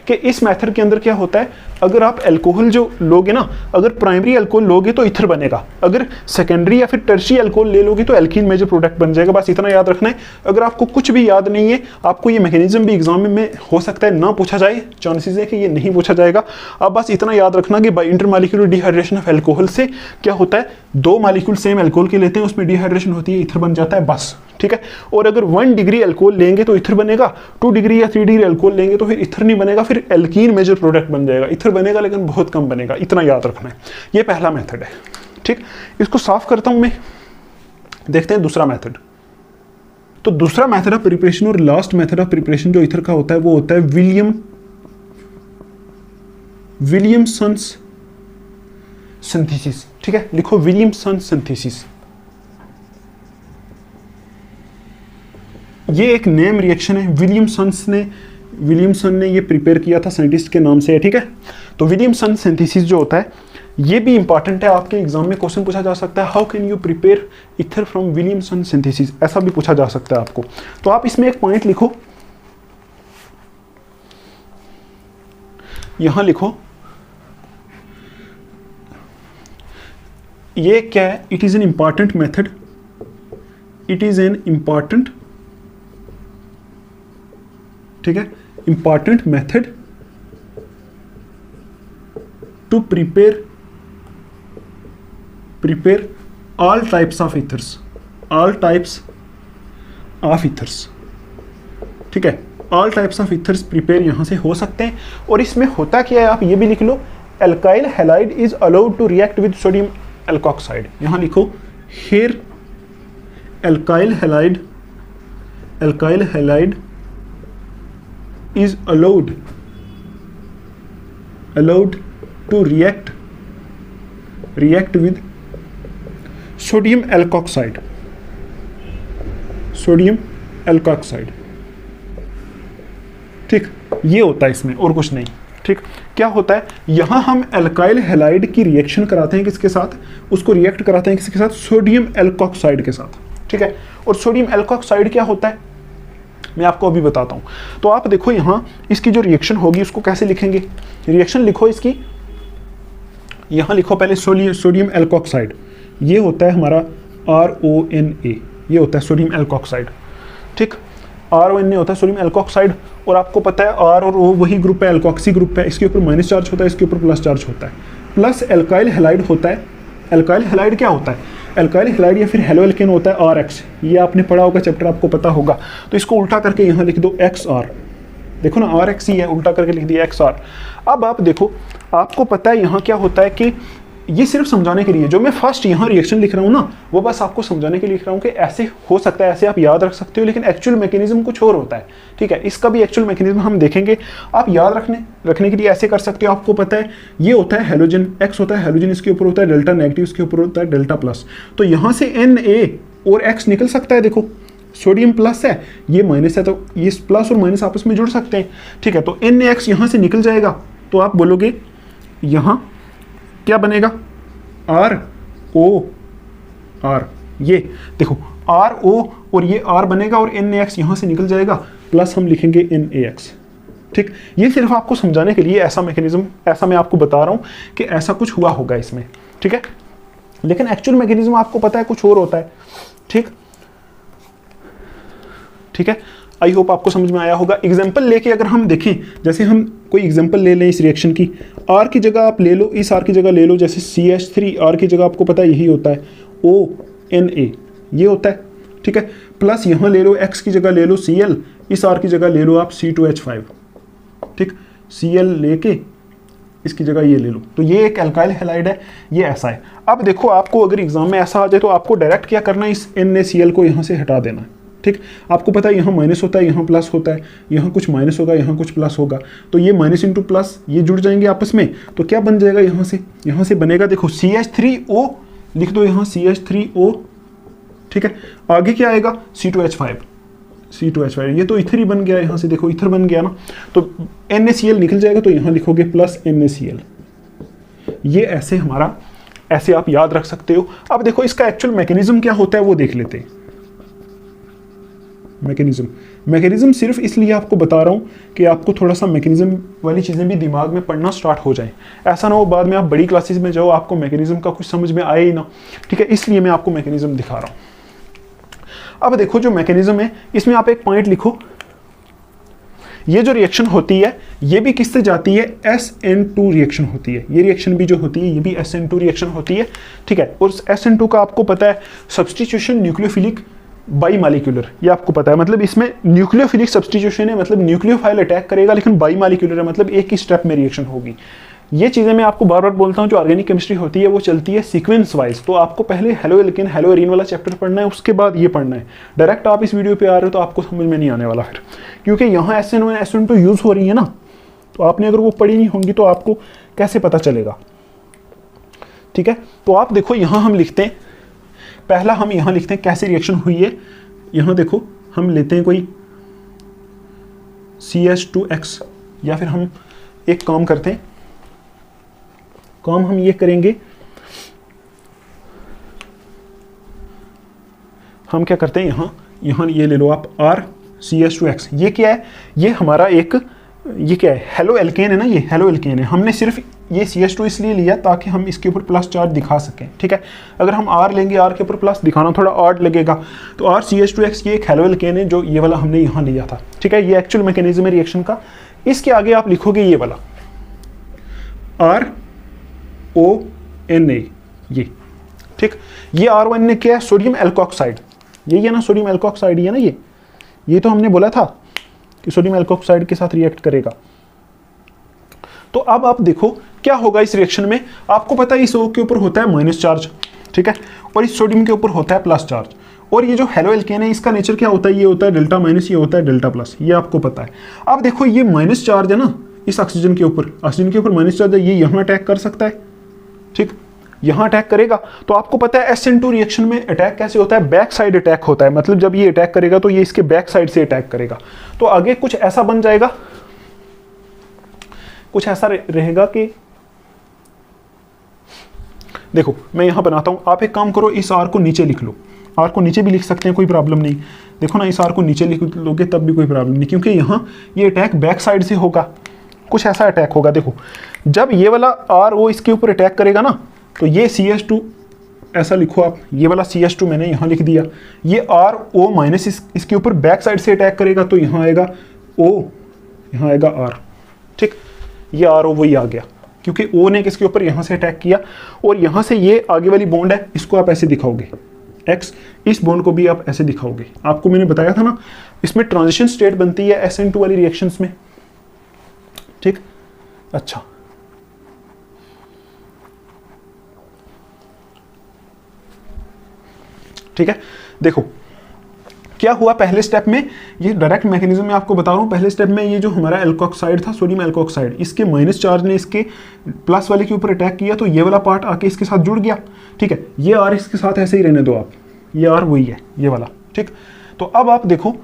कि इस मेथड के अंदर क्या होता है, अगर आप अल्कोहल जो लोगे ना, अगर प्राइमरी अल्कोहल लोगे तो इथर बनेगा, अगर सेकेंडरी या फिर टर्शियरी अल्कोहल ले लोगे तो एल्कीन मेजर प्रोडक्ट बन जाएगा। बस इतना याद रखना है। अगर आपको कुछ भी याद नहीं है, आपको ये मैकेनिज्म भी एग्जाम में हो सकता है ना पूछा जाए, चांसेस है कि ये नहीं पूछा जाएगा। आप बस इतना याद रखना कि by intermolecular dehydration of alcohol से क्या होता है, 2 मॉलिक्यूल सेम अल्कोहल के लेते हैं, उसमें डिहाइड्रेशन होती है, इथर बन जाता है, बस, ठीक है। और अगर 1 डिग्री अल्कोहल लेंगे तो इथर बनेगा, 2 डिग्री या 3 डिग्री अल्कोहल लेंगे तो फिर इथर नहीं बनेगा, फिर एल्कीन मेजर प्रोडक्ट बन जाएगा। इथर बनेगा लेकिन बहुत कम बनेगा, इतना याद रखना है। ये पहला मेथड है, ठीक। इसको साफ करता हूं मैं, देखते हैं दूसरा मेथड। तो दूसरा मेथड ऑफ प्रिपरेशन और लास्ट मेथड ऑफ प्रिपरेशन जो इथर का होता है वो होता है विलियमसन्स सिंथेसिस, ठीक है। लिखो विलियमसन्स सिंथेसिस। ये एक नेम रिएक्शन है, विलियमसन ने ये प्रिपेयर किया था, साइंटिस्ट के नाम से है, ठीक है। तो विलियमसन सिंथेसिस जो होता है ये भी इंपॉर्टेंट है, आपके एग्जाम में क्वेश्चन पूछा जा सकता है, how can you prepare ether from Williamson synthesis, ऐसा भी पूछा जा सकता है आपको। तो आप इसमें एक पॉइंट लिखो, यहां लिखो, ये क्या है, it is an important method, it is an important, ठीक है, important method to prepare all types of ethers, ठीक है। all types of ethers prepare यहां से हो सकते हैं। और इसमें होता क्या है, आप ये भी लिख लो, alkyl halide is allowed to react with sodium alkoxide. यहां लिखो, here alkyl halide is allowed to react with sodium alkoxide, ठीक। ये होता है इसमें, और कुछ नहीं, ठीक। क्या होता है, यहां हम अल्काइल हैलाइड की रिएक्शन कराते हैं किसके साथ, उसको रिएक्ट कराते हैं किसके साथ, सोडियम एल्कोक्साइड के साथ, ठीक है। और सोडियम एल्कोक्साइड क्या होता है मैं आपको अभी बताता हूं। तो आप देखो यहां इसकी जो रिएक्शन होगी उसको कैसे लिखेंगे, रिएक्शन लिखो इसकी, यहां लिखो पहले सोडियम एल्कोक्साइड, ये होता है हमारा RONA, ये होता है सोडियम एल्कोक्साइड, ठीक। RONA होता है सोडियम एल्कोक्साइड। और आपको पता है R और O वही ग्रुप है, एल्कोक्सी ग्रुप है, इसके ऊपर माइनस चार्ज होता है, इसके ऊपर प्लस चार्ज होता है। प्लस एल्काइल हैलाइड होता है, एल्काइल हैलाइड क्या होता है, एल्काइल हैलाइड या फिर हेलोएल्केन होता है RX, ये आपने पढ़ा होगा, चैप्टर आपको पता होगा। तो इसको उल्टा करके यहाँ लिख दो XR, देखो ना RX ही है, उल्टा करके लिख दिया XR। अब आप देखो, आपको पता है यहाँ क्या होता है कि ये सिर्फ समझाने के लिए, जो मैं फर्स्ट यहाँ रिएक्शन लिख रहा हूँ ना, वो बस आपको समझाने के लिए लिख रहा हूँ कि ऐसे हो सकता है, ऐसे आप याद रख सकते हो, लेकिन एक्चुअल मैकेनिज्म कुछ और होता है। ठीक है, इसका भी एक्चुअल मैकेनिज्म हम देखेंगे। आप याद रखने के लिए ऐसे कर सकते हो। आपको पता है ये होता है हेलोजन, एक्स होता है हेलोजन, इसके ऊपर होता है डेल्टा नेगेटिव, इसके ऊपर होता है डेल्टा प्लस। तो यहाँ से Na और एक्स निकल सकता है। देखो सोडियम प्लस है, ये माइनस है, तो ये प्लस और माइनस आपस में जुड़ सकते हैं। ठीक है, तो NaX यहाँ से निकल जाएगा, तो आप बोलोगे यहाँ क्या बनेगा, ROR। ये देखो RO और ये R बनेगा और NaX यहाँ से निकल जाएगा, प्लस हम लिखेंगे NaX। ठीक, ये सिर्फ आपको समझाने के लिए ऐसा मैकेनिज्म, ऐसा मैं आपको बता रहा हूँ कि ऐसा कुछ हुआ होगा इसमें। ठीक है, लेकिन एक्चुअल मैकेनिज्म आपको पता है कुछ और होता है। ठीक है, आई होप आपको समझ में आया होगा। एग्जाम्पल लेके अगर हम देखें, जैसे हम कोई एग्जाम्पल ले लें इस रिएक्शन की, R की जगह आप ले लो, इस R की जगह ले लो, जैसे CH3, R की जगह आपको पता है यही होता है, ONA ये होता है। ठीक है, प्लस यहाँ ले लो, X की जगह ले लो Cl, इस R की जगह ले लो आप C2H5। ठीक, Cl लेके इसकी जगह ये ले लो, तो ये एक एल्काइल हैलाइड है, ये ऐसा है। अब देखो आपको अगर एग्जाम में ऐसा आ जाए तो आपको डायरेक्ट क्या करना है, इस NaCl को यहाँ से हटा देना है। ठीक, आपको पता है यहाँ माइनस होता है, यहाँ प्लस होता है, यहाँ कुछ माइनस होगा, यहाँ कुछ प्लस होगा, तो ये माइनस इंटू प्लस ये जुड़ जाएंगे आपस में, तो क्या बन जाएगा, यहाँ से बनेगा, देखो CH3O लिख दो यहाँ, CH3O। ठीक है, आगे क्या आएगा, C2H5, ये तो इथर ही बन गया, यहाँ से देखो इथर बन गया ना, तो NaCl निकल जाएगा, तो यहाँ लिखोगे प्लस NaCl। ये ऐसे हमारा, ऐसे आप याद रख सकते हो। अब देखो इसका एक्चुअल मैकेनिज्म क्या होता है वो देख लेते हैं। मैकेनिज्म सिर्फ इसलिए आपको बता रहा हूँ कि आपको थोड़ा सा मैकेनिज्म वाली चीज़ें भी दिमाग में पढ़ना स्टार्ट हो जाए, ऐसा ना हो बाद में आप बड़ी क्लासेस में जाओ आपको मैकेनिज्म का कुछ समझ में आए ही ना। ठीक है, इसलिए मैं आपको मैकेनिज्म दिखा रहा हूँ। अब देखो जो मैकेनिज्म है, इसमें आप एक पॉइंट लिखो, ये जो रिएक्शन होती है ये भी किससे जाती है, SN2 रिएक्शन होती है। ये रिएक्शन भी जो होती है ये भी SN2 रिएक्शन होती है। ठीक है, और SN2 का आपको पता है सब्सटीट्यूशन न्यूक्लियोफिलिक बाई मालिक्यूलर, ये आपको पता है, मतलब इसमें न्यूक्लियोफिलिक सब्सटीट्यूशन है, मतलब न्यूक्लियोफाइल अटैक करेगा, लेकिन बाई मालिक्यूलर है, मतलब एक ही स्टेप में रिएक्शन होगी। ये चीज़ें मैं आपको बार बार बोलता हूँ, जो ऑर्गेनिक केमिस्ट्री होती है वो चलती है सीक्वेंस वाइज। तो आपको पहले हेलो एल्केन हेलो एरीन वाला चैप्टर पढ़ना है, उसके बाद ये पढ़ना है। डायरेक्ट आप इस वीडियो पे आ रहे हो तो आपको समझ में नहीं आने वाला फिर, क्योंकि यहाँ SN1 SN2 यूज़ हो रही है ना, तो आपने अगर वो पढ़ी नहीं होंगी तो आपको कैसे पता चलेगा। ठीक है, तो आप देखो यहाँ हम लिखते हैं, पहला हम यहाँ लिखते हैं कैसे रिएक्शन हुई है। यहाँ देखो हम लेते हैं कोई CH2X, या फिर हम एक काम करते हैं, काम हम ये करेंगे, हम क्या करते हैं, यहाँ ये ले लो आप RCH2X। ये क्या है, ये हमारा एक, ये क्या है, हेलो एल्केन है ना, ये हेलो एल्केन है। हमने सिर्फ ये CH2 इसलिए लिया ताकि हम इसके ऊपर प्लस चार्ज दिखा सकें। ठीक है, अगर हम R लेंगे, R के ऊपर प्लस दिखाना थोड़ा ऑड लगेगा, तो RCH2X ये एक हेलो एल्केन है, जो ये वाला हमने यहाँ लिया था। ठीक है, ये एक्चुअल मैकेनिज्म है रिएक्शन का। इसके आगे आप लिखोगे ये वाला RONA, ये ठीक, ये R1 क्या है, सोडियम एल्कोक्साइड, यही है ना, सोडियम एल्कोक्साइड ही है ना, ये तो हमने बोला था कि सोडियम एल्कोक्साइड के साथ रिएक्ट करेगा। तो अब आप देखो क्या होगा इस रिएक्शन में। आपको पता है इस O के ऊपर होता है माइनस चार्ज, ठीक है, और इस सोडियम के ऊपर होता है प्लस चार्ज। और ये जो हेलो एल्केन है इसका नेचर क्या होता है, ये होता है डेल्टा माइनस, ये होता है डेल्टा प्लस, ये आपको पता है। अब देखो ये माइनस चार्ज है ना इस ऑक्सीजन के ऊपर माइनस चार्ज है, ये यहाँ अटैक कर सकता है। ठीक, यहाँ अटैक करेगा, तो आपको पता है SN2 रिएक्शन में अटैक कैसे होता है, बैक साइड अटैक होता है। मतलब जब ये अटैक करेगा तो ये इसके बैक साइड से अटैक करेगा, तो आगे कुछ ऐसा बन जाएगा, कुछ ऐसा रहेगा कि देखो मैं यहां बनाता हूं, आप एक काम करो, इस R को नीचे लिख लो, R को नीचे भी लिख सकते हैं, कोई प्रॉब्लम नहीं। देखो ना, इस R को नीचे लिख लोगे तब भी कोई प्रॉब्लम नहीं, क्योंकि यहां ये अटैक बैक साइड से होगा, कुछ ऐसा अटैक होगा। देखो जब ये वाला RO इसके ऊपर अटैक करेगा ना, तो ये CH2 ऐसा लिखो आप, ये वाला CH2 मैंने यहाँ लिख दिया, ये RO माइनस इसके ऊपर बैक साइड से अटैक करेगा, तो यहाँ आएगा O, यहाँ आएगा R। ठीक, ये RO वही आ गया, क्योंकि O ने किसके ऊपर यहाँ से अटैक किया, और यहाँ से ये आगे वाली बॉन्ड है, इसको आप ऐसे दिखाओगे X, इस बॉन्ड को भी आप ऐसे दिखाओगे। आपको मैंने बताया था ना, इसमें ट्रांजिशन स्टेट बनती है SN2 वाली रिएक्शंस में। ठीक, अच्छा ठीक है, देखो क्या हुआ पहले स्टेप में, ये डायरेक्ट मैकेनिज्म में आपको बता रहा हूँ। पहले स्टेप में ये जो हमारा एल्कोक्साइड था, सोडियम एल्कोक्साइड, इसके माइनस चार्ज ने इसके प्लस वाले के ऊपर अटैक किया, तो ये वाला पार्ट आके इसके साथ जुड़ गया। ठीक है, ये आर इसके साथ ऐसे ही रहने दो आप, ये आर वही है ये वाला। ठीक, तो अब आप देखो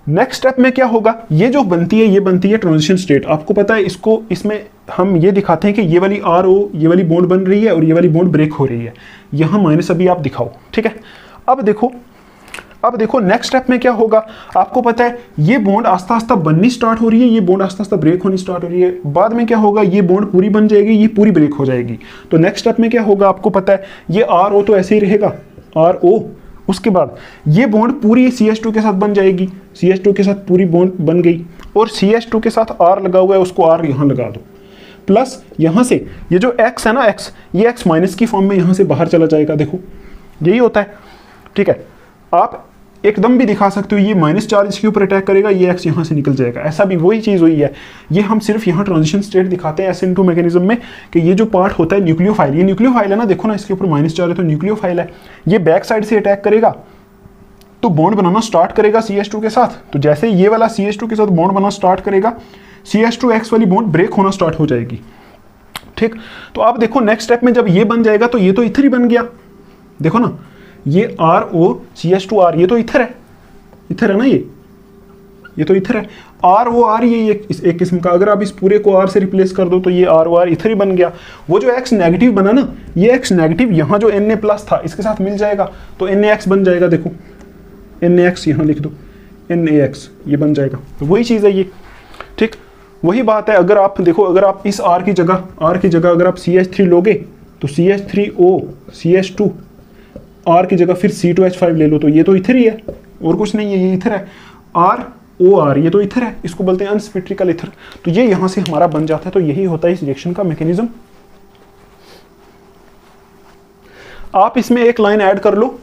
नेक्स्ट स्टेप में क्या होगा, ये जो बनती है ये बनती है ट्रांजिशन स्टेट। आपको पता है इसको, इसमें हम ये दिखाते हैं कि ये वाली आर ओ, ये वाली बॉन्ड बन रही है और ये वाली बॉन्ड ब्रेक हो रही है। यहाँ माइनस अभी आप दिखाओ। ठीक है, अब देखो नेक्स्ट स्टेप में क्या होगा। आपको पता है ये बॉन्ड आस्ता आस्ता बननी स्टार्ट हो रही है, ये बॉन्ड आस्ता आस्ता ब्रेक होनी स्टार्ट हो रही है। बाद में क्या होगा, ये बॉन्ड पूरी बन जाएगी, ये पूरी ब्रेक हो जाएगी। तो नेक्स्ट स्टेप में क्या होगा, आपको पता है ये आर ओ तो ऐसे ही रहेगा, आर ओ। उसके बाद ये बॉन्ड पूरी CH2 के साथ बन जाएगी, CH2 के साथ पूरी बॉन्ड बन गई, और CH2 के साथ R लगा हुआ है, उसको R यहाँ लगा दो। प्लस यहाँ से ये जो X है ना, X, ये X माइनस की फॉर्म में यहाँ से बाहर चला जाएगा। देखो यही होता है। ठीक है, आप एकदम भी दिखा सकते हो, ये माइनस चार्ज इसके ऊपर अटैक करेगा, ये X यहाँ से निकल जाएगा। ऐसा भी वही चीज़ हुई है। ये हम सिर्फ यहाँ ट्रांजिशन स्टेट दिखाते हैं SN2 मैकेनिज्म में, कि ये जो पार्ट होता है न्यूक्लियोफाइल, ये न्यूक्लियोफाइल है ना, देखो ना इसके ऊपर माइनस चार्ज है तो न्यूक्लियोफाइल है। ये बैक साइड से अटैक करेगा तो बॉन्ड बनाना स्टार्ट करेगा CH2 के साथ। तो जैसे ये वाला CH2 के साथ बॉन्ड बनाना स्टार्ट करेगा, CH2X वाली बॉन्ड ब्रेक होना स्टार्ट हो जाएगी। ठीक, तो आप देखो नेक्स्ट स्टेप में जब ये बन जाएगा तो ये तो इथर ही बन गया। देखो ना, ये RO CH2R, ये तो इथर है, इथर है ना, ये तो इथर है। ROR ये एक किस्म का, अगर आप इस पूरे को R से रिप्लेस कर दो तो ये ROR इथर ही बन गया। वो जो X नेगेटिव बना ना, ये X नेगेटिव यहाँ जो Na प्लस था इसके साथ मिल जाएगा तो NaX बन जाएगा। देखो NaX यहाँ लिख दो, NaX ये बन जाएगा। तो वही चीज़ है ये। ठीक, वही बात है। अगर आप देखो, अगर आप इस R की जगह अगर आप CH3 लोगे तो CH3O CH2, R की जगह फिर C2H5 ले लो तो ये तो इथर ही है, और कुछ नहीं है, ये इथर है। ROR ये तो इथर है, इसको बोलते हैं अनसिमेट्रिकल इथर। तो ये यहाँ से हमारा बन जाता है। तो यही होता है इस रिएक्शन का मैकेनिज्म। आप इसमें एक लाइन ऐड कर लो।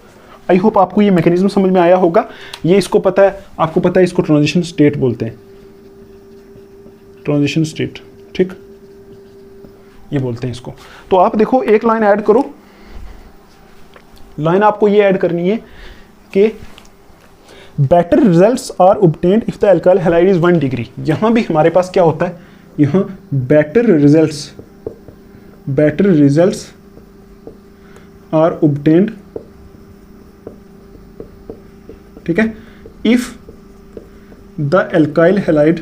आई होप आपको ये मैकेनिज्म समझ में आया होगा। ये इसको पता है, आपको पता है इसको ट्रांजिशन स्टेट बोलते हैं, ट्रांजिशन स्टेट। ठीक, ये बोलते हैं इसको। तो आप देखो एक लाइन ऐड करो। लाइन आपको ये ऐड करनी है कि better results are obtained if the alkyl halide is 1 degree. यहां भी हमारे पास क्या होता है, यहां बेटर रिजल्ट्स आर ऑब्टेन्ड, ठीक है, if the alkyl halide,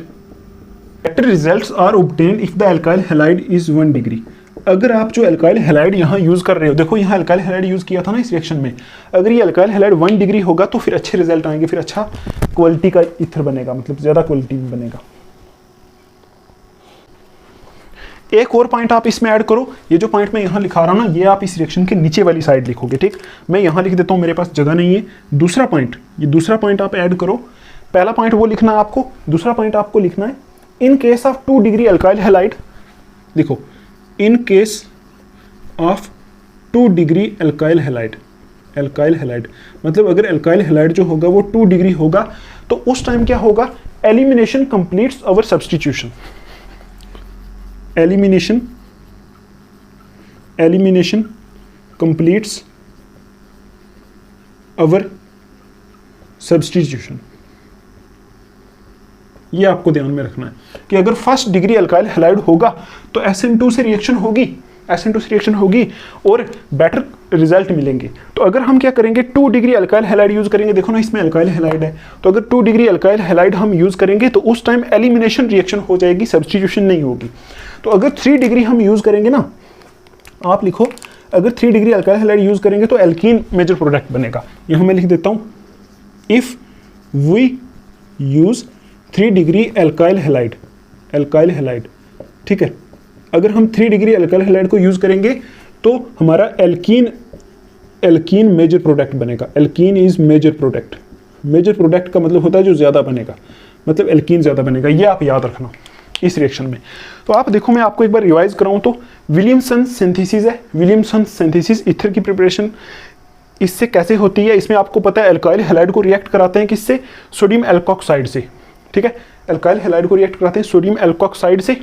better results are obtained if the alkyl halide is 1 degree. अगर आप जो एल्काइल हैलाइड यहाँ यूज कर रहे हो, देखो यहाँ एल्काइल हैलाइड यूज किया था ना इस रिएक्शन में, अगर ये एल्काइल हैलाइड 1 डिग्री होगा तो फिर अच्छे रिजल्ट आएंगे, फिर अच्छा क्वालिटी का इथर बनेगा, मतलब ज्यादा क्वालिटी में बनेगा। एक और पॉइंट आप इसमें ऐड करो। ये जो पॉइंट मैं यहाँ लिखा रहा हूँ ना, ये आप इस रिएक्शन के नीचे वाली साइड लिखोगे। ठीक, मैं यहाँ लिख देता हूँ, मेरे पास जगह नहीं है। दूसरा पॉइंट, ये दूसरा पॉइंट आप ऐड करो। पहला पॉइंट वो लिखना है आपको, दूसरा पॉइंट आपको लिखना है in case of 2 degree alkyl halide. देखो, in case of 2 degree alkyl halide, alkyl halide मतलब अगर एल्काइल हैलाइड जो होगा वो 2 डिग्री होगा तो उस टाइम क्या होगा, एलिमिनेशन कंप्लीट्स अवर सब्स्टिट्यूशन। एलिमिनेशन कंप्लीट्स अवर सब्स्टिट्यूशन। ये आपको ध्यान में रखना है कि अगर 1st डिग्री एल्काइल हैलाइड होगा तो SN2 से रिएक्शन होगी, SN2 से रिएक्शन होगी और बेटर रिजल्ट मिलेंगे। तो अगर हम क्या करेंगे, 2 डिग्री एल्काइल हैलाइड यूज करेंगे। देखो ना, इसमें एल्काइल हैलाइड है, तो अगर 2 डिग्री एल्काइल हैलाइड हम यूज करेंगे तो उस टाइम एलिमिनेशन रिएक्शन हो जाएगी, सब्स्टिट्यूशन नहीं होगी। तो अगर 3 डिग्री हम यूज करेंगे ना, आप लिखो, अगर 3 डिग्री एल्काइल हैलाइड यूज करेंगे तो एल्कीन मेजर प्रोडक्ट बनेगा। यहां मैं लिख देता हूं, if we use 3 degree alkyl halide, ठीक है, अगर हम 3 डिग्री एल्काइल हैलाइड को यूज करेंगे तो हमारा एल्कीन मेजर प्रोडक्ट बनेगा। Alkene is major product. Major product का मतलब होता है जो ज्यादा बनेगा, मतलब एल्कीन ज्यादा बनेगा। ये आप याद रखना इस रिएक्शन में। तो आप देखो, मैं आपको एक बार रिवाइज कराऊं तो विलियमसन सिंथेसिस है। विलियमसन सिंथेसिस ईथर की प्रिपरेशन इससे कैसे होती है, इसमें आपको पता है एल्काइल हैलाइड को रिएक्ट कराते हैं किससे, सोडियम एल्कोक्साइड से। ठीक है, एल्काइल हैलाइड को रिएक्ट कराते हैं सोडियम एल्कोक्साइड से।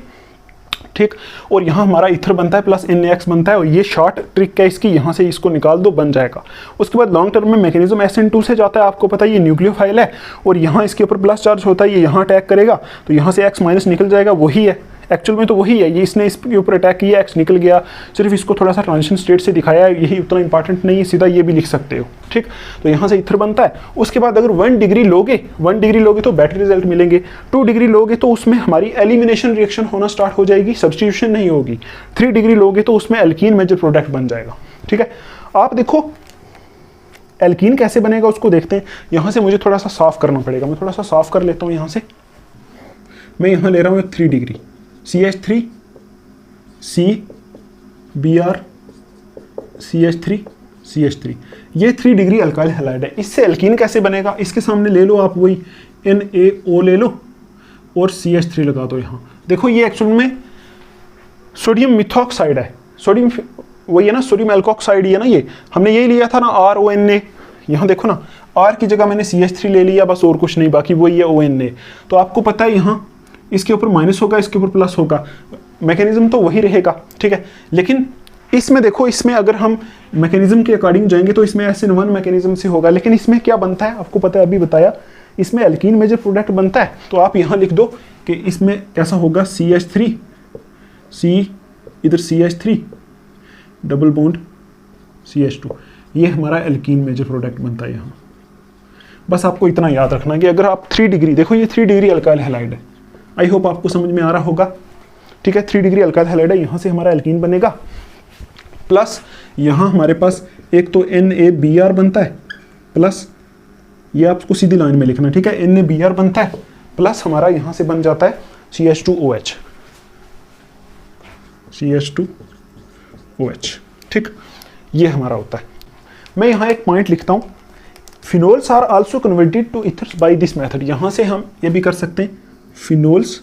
ठीक। और यहाँ हमारा ईथर बनता है प्लस NaX बनता है, और ये शॉर्ट ट्रिक है इसकी, यहाँ से इसको निकाल दो, बन जाएगा। उसके बाद लॉन्ग टर्म में मैकेनिज्म SN2 से जाता है, आपको पता है ये न्यूक्लियोफाइल है, और यहाँ इसके ऊपर प्लस चार्ज होता है, ये यहाँ अटैक करेगा तो यहाँ से X माइनस निकल जाएगा, वही है एक्चुअल में, तो वही है, ये इसने इसके ऊपर अटैक किया, X निकल गया, सिर्फ इसको थोड़ा सा ट्रांजिशन स्टेट से दिखाया है, यही उतना इंपॉर्टेंट नहीं है, सीधा ये भी लिख सकते हो, ठीक। तो यहाँ से ईथर बनता है। उसके बाद अगर 1 डिग्री लोगे, 1 डिग्री लोगे तो बैटरी रिजल्ट मिलेंगे, 2 डिग्री लोगे तो उसमें हमारी एलिमिनेशन रिएक्शन होना स्टार्ट हो जाएगी, सब्स्टिट्यूशन नहीं होगी, 3 डिग्री लोगे तो उसमें एल्कीन मेजर प्रोडक्ट बन जाएगा, ठीक है। आप देखो एल्कीन कैसे बनेगा उसको देखते हैं। यहाँ से मुझे थोड़ा सा साफ करना पड़ेगा, मैं थोड़ा सा साफ कर लेता हूँ। यहाँ से मैं यहाँ ले रहा हूँ 3 degree CH3 CBr CH3 CH3, ये 3 डिग्री अल्काइल हैलाइड है। इससे एल्कीन कैसे बनेगा, इसके सामने ले लो आप वही NaO ले लो और CH3 लगा दो। यहाँ देखो ये एक्चुअल में सोडियम मिथॉक्साइड है, सोडियम वही है ना, सोडियम एल्कोक्साइड ही है ना, ये हमने यही लिया था ना RONA। यहाँ देखो ना R की जगह मैंने CH3 ले लिया, बस और कुछ नहीं, बाकी वही है ONA। तो आपको पता है यहाँ इसके ऊपर माइनस होगा, इसके ऊपर प्लस होगा, मैकेनिज्म तो वही रहेगा, ठीक है। लेकिन इसमें देखो, इसमें अगर हम मैकेनिज्म के अकॉर्डिंग जाएंगे तो इसमें SN1 मैकेनिज्म से होगा, लेकिन इसमें क्या बनता है आपको पता है, अभी बताया, इसमें एल्कीन मेजर प्रोडक्ट बनता है। तो आप यहाँ लिख दो कि इसमें कैसा होगा, CH3 इधर CH3 डबल बॉन्ड CH2, ये हमारा एल्कीन मेजर प्रोडक्ट बनता है यहाँ। बस आपको इतना याद रखना कि अगर आप 3 डिग्री, देखो ये 3 डिग्री अल्काइल हैलाइड है, आई होप आपको समझ में आ रहा होगा, ठीक है। 3 डिग्री अल्काइल हैलाइड है, यहाँ से हमारा एल्कीन बनेगा, प्लस यहाँ हमारे पास एक तो NaBr बनता है, प्लस ये आपको सीधी लाइन में लिखना, ठीक है, NaBr बनता है, प्लस हमारा यहाँ से बन जाता है CH2OH, ठीक, ये हमारा होता है। मैं यहाँ एक पॉइंट लिखता हूँ, phenols are also converted to ethers by this method. यहाँ से हम ये भी कर सकते हैं, phenols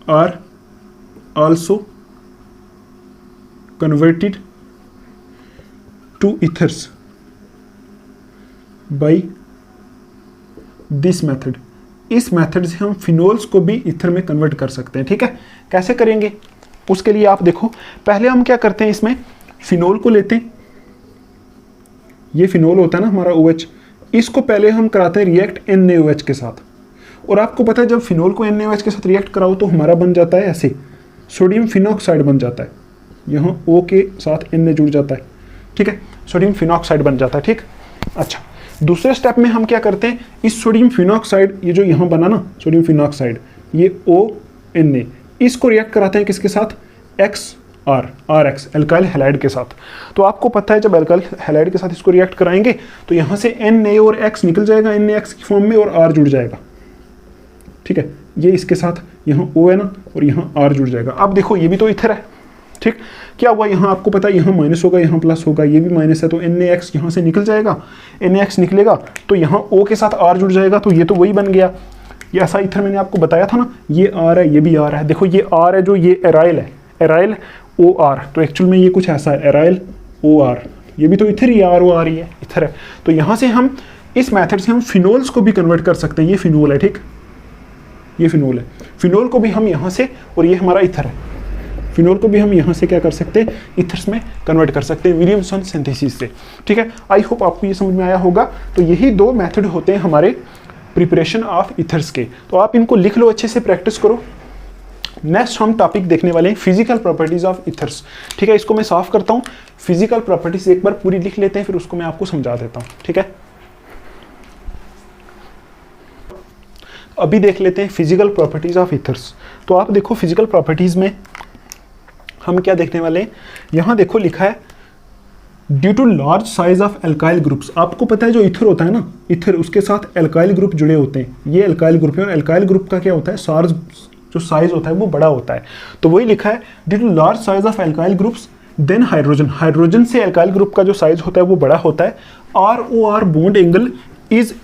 are also converted to ethers by this method. इस मेथड से हम फिनोल्स को भी ईथर में कन्वर्ट कर सकते हैं, ठीक है। कैसे करेंगे उसके लिए आप देखो, पहले हम क्या करते हैं, इसमें फिनोल को लेते हैं, ये फिनोल होता है ना हमारा OH, इसको पहले हम कराते हैं रिएक्ट NaOH के साथ। और आपको पता है जब फिनोल को NaOH के साथ रिएक्ट कराओ तो हमारा बन जाता है ऐसे, सोडियम फिनॉक्साइड बन जाता है, यहाँ O के साथ Na जुड़ जाता है, ठीक है, सोडियम फिनॉक्साइड बन जाता है, ठीक। अच्छा, दूसरे स्टेप में हम क्या करते हैं, इस सोडियम फिनॉक्साइड, ये जो यहाँ बना ना सोडियम फिनॉक्साइड, ये ONa, इसको रिएक्ट कराते हैं किसके साथ, RX एल्काइल हैलाइड के साथ। तो आपको पता है जब एल्काइल हैलाइड के साथ इसको रिएक्ट कराएंगे तो यहाँ से Na और X निकल जाएगा NaX की फॉर्म में, और R जुड़ जाएगा, ठीक है, ये इसके साथ यहाँ O है ना, और यहाँ R जुड़ जाएगा। अब देखो ये भी तो ईथर है, ठीक। क्या हुआ, यहाँ आपको पता है यहाँ माइनस होगा, यहाँ प्लस होगा, ये भी माइनस है, तो NaX यहाँ से निकल जाएगा, NaX निकलेगा तो यहाँ O के साथ R जुड़ जाएगा, तो ये तो वही बन गया। ये ऐसा ईथर मैंने आपको बताया था ना, ये R है, ये भी R है, देखो ये R है जो ये एराइल है, एराइल OR, तो एक्चुअल में ये कुछ ऐसा है, एराइल OR, ये भी तो इथर ही ROR ही है, इथर है। तो यहाँ से हम इस मेथड से हम फिनोल्स को भी कन्वर्ट कर सकते हैं, ये फिनोल है, ठीक, ये फिनोल है, फिनोल को भी हम यहाँ से, और ये हमारा इथर है, फिनोल को भी हम यहाँ से क्या कर सकते हैं, इथर्स में कन्वर्ट कर सकते हैं विलियमसन सिंथेसिस से, ठीक है। आई होप आपको ये समझ में आया होगा। तो यही 2 मेथड होते हैं हमारे प्रिपरेशन ऑफ इथर्स के, तो आप इनको लिख लो, अच्छे से प्रैक्टिस करो। नेक्स्ट हम टॉपिक देखने वाले हैं फिजिकल प्रॉपर्टीज ऑफ इथर्स, ठीक है। इसको मैं साफ करता हूँ, फिजिकल प्रॉपर्टीज एक बार पूरी लिख लेते हैं, फिर उसको मैं आपको समझा देता हूँ, ठीक है। अभी देख लेते हैं फिजिकल प्रॉपर्टीज ऑफ इथर्स। तो आप देखो फिजिकल प्रॉपर्टीज में हम क्या देखने वाले हैं, यहाँ देखो लिखा है due to large size of alkyl groups. आपको पता है जो इथर होता है ना, इथर उसके साथ एल्काइल ग्रुप जुड़े होते हैं, ये एल्काइल ग्रुप है, और एल्काइल ग्रुप का क्या होता है, सार्ज जो साइज होता है वो बड़ा होता है। तो वही लिखा है due to large size of alkyl groups then hydrogen, hydrogen से एल्काइल ग्रुप का जो साइज होता है वो बड़ा होता है। ROR bond angle is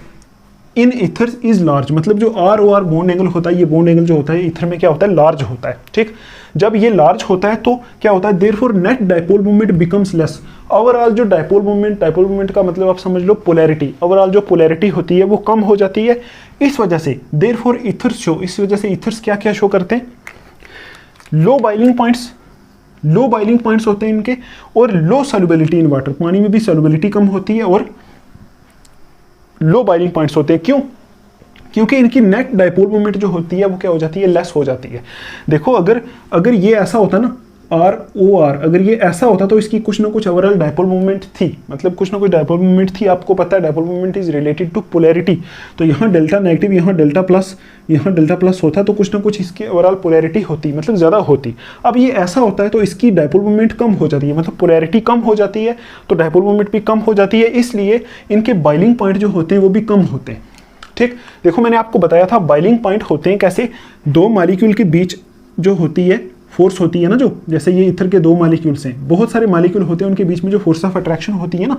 in ethers is large, मतलब जो ROR बॉन्ड एंगल होता है, ये बॉन्ड एंगल जो होता है इथर में क्या होता है, लार्ज होता है, ठीक। जब ये लार्ज होता है तो क्या होता है, therefore net dipole moment becomes less. Overall जो डाइपोल मोमेंट का मतलब आप समझ लो पोलैरिटी, ओवरऑल जो पोलैरिटी होती है वो कम हो जाती है। इस वजह से देयरफॉर इथर्स शो, इस वजह से इथर्स क्या क्या शो करते हैं, लो बाइलिंग पॉइंट्स होते हैं इनके, और लो सॉल्युबिलिटी इन वाटर, पानी में भी सॉल्युबिलिटी कम होती है और लो बाइलिंग पॉइंट्स होते हैं। क्यों? क्योंकि इनकी नेट डाइपोल मोमेंट जो होती है वो क्या हो जाती है, लेस हो जाती है। देखो अगर ये ऐसा होता ना ROR, अगर ये ऐसा होता तो इसकी कुछ ना कुछ ओवरऑल डाइपोल मोमेंट थी, मतलब कुछ ना कुछ डाइपोल मोमेंट थी। आपको पता है dipole moment is related to polarity, तो यहाँ डेल्टा नेगेटिव, यहाँ डेल्टा प्लस होता तो कुछ ना कुछ इसकी ओवरऑल पोलैरिटी होती, मतलब ज़्यादा होती। अब ये ऐसा होता है तो इसकी डाइपोल मोमेंट कम हो जाती है, मतलब पोलैरिटी कम हो जाती है तो डाइपोल मोमेंट भी कम हो जाती है, इसलिए इनके बाइलिंग पॉइंट जो होते हैं वो भी कम होते हैं। ठीक, देखो मैंने आपको बताया था बाइलिंग पॉइंट होते हैं कैसे, दो मॉलिक्यूल के बीच जो होती है फोर्स होती है ना, जो जैसे ये ईथर के दो मॉलिक्यूल्स हैं, बहुत सारे मॉलिक्यूल होते हैं, उनके बीच में जो फोर्स ऑफ अट्रैक्शन होती है ना,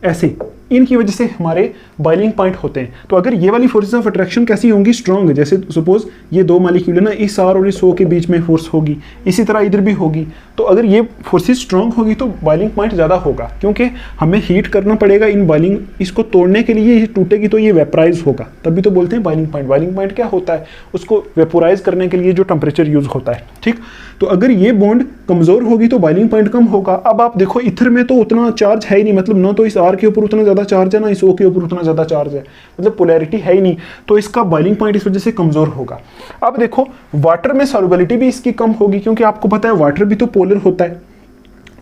ऐसे इनकी वजह से हमारे बाइलिंग पॉइंट होते हैं। तो अगर ये वाली फोर्सेस ऑफ अट्रैक्शन कैसी होंगी, स्ट्रॉन्ग, जैसे सपोज ये दो मॉलिक्यूल है ना, इस R और इस O के बीच में फोर्स होगी, इसी तरह इधर भी होगी। तो अगर ये फोर्सेस स्ट्रॉन्ग होगी तो बाइलिंग पॉइंट ज़्यादा होगा, क्योंकि हमें हीट करना पड़ेगा इन बाइलिंग, इसको तोड़ने के लिए ये टूटेगी तो ये वेपराइज होगा, तभी तो बोलते हैं बाइलिंग पॉइंट। बाइलिंग पॉइंट क्या होता है, उसको वेपोराइज करने के लिए जो टेम्परेचर यूज होता है। ठीक, तो अगर ये बॉन्ड कमजोर होगी तो बाइलिंग पॉइंट कम होगा। अब आप देखो इथर में तो उतना चार्ज है ही नहीं, मतलब ना तो इस R के ऊपर उतना ज़्यादा चार्ज है ना इस O के ऊपर उतना ज़्यादा चार्ज है, मतलब पोलैरिटी है ही नहीं, तो इसका बाइलिंग पॉइंट इस वजह से कमजोर होगा। अब देखो वाटर में सॉल्युबिलिटी भी इसकी कम होगी, क्योंकि आपको पता है वाटर भी तो पोलर होता है,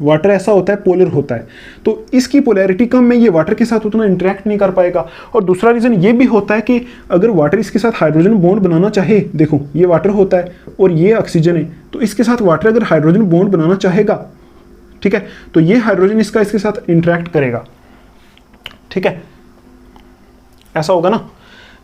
वाटर ऐसा होता है पोलर होता है, तो इसकी पोलैरिटी कम में ये वाटर के साथ उतना इंटरेक्ट नहीं कर पाएगा। और दूसरा रीज़न ये भी होता है कि अगर वाटर इसके साथ हाइड्रोजन बॉन्ड बनाना चाहे, देखो ये वाटर होता है और ये ऑक्सीजन है, तो इसके साथ वाटर अगर हाइड्रोजन बॉन्ड बनाना चाहेगा, ठीक है, तो ये हाइड्रोजन इसके साथ इंटरेक्ट करेगा। ठीक है, ऐसा होगा ना,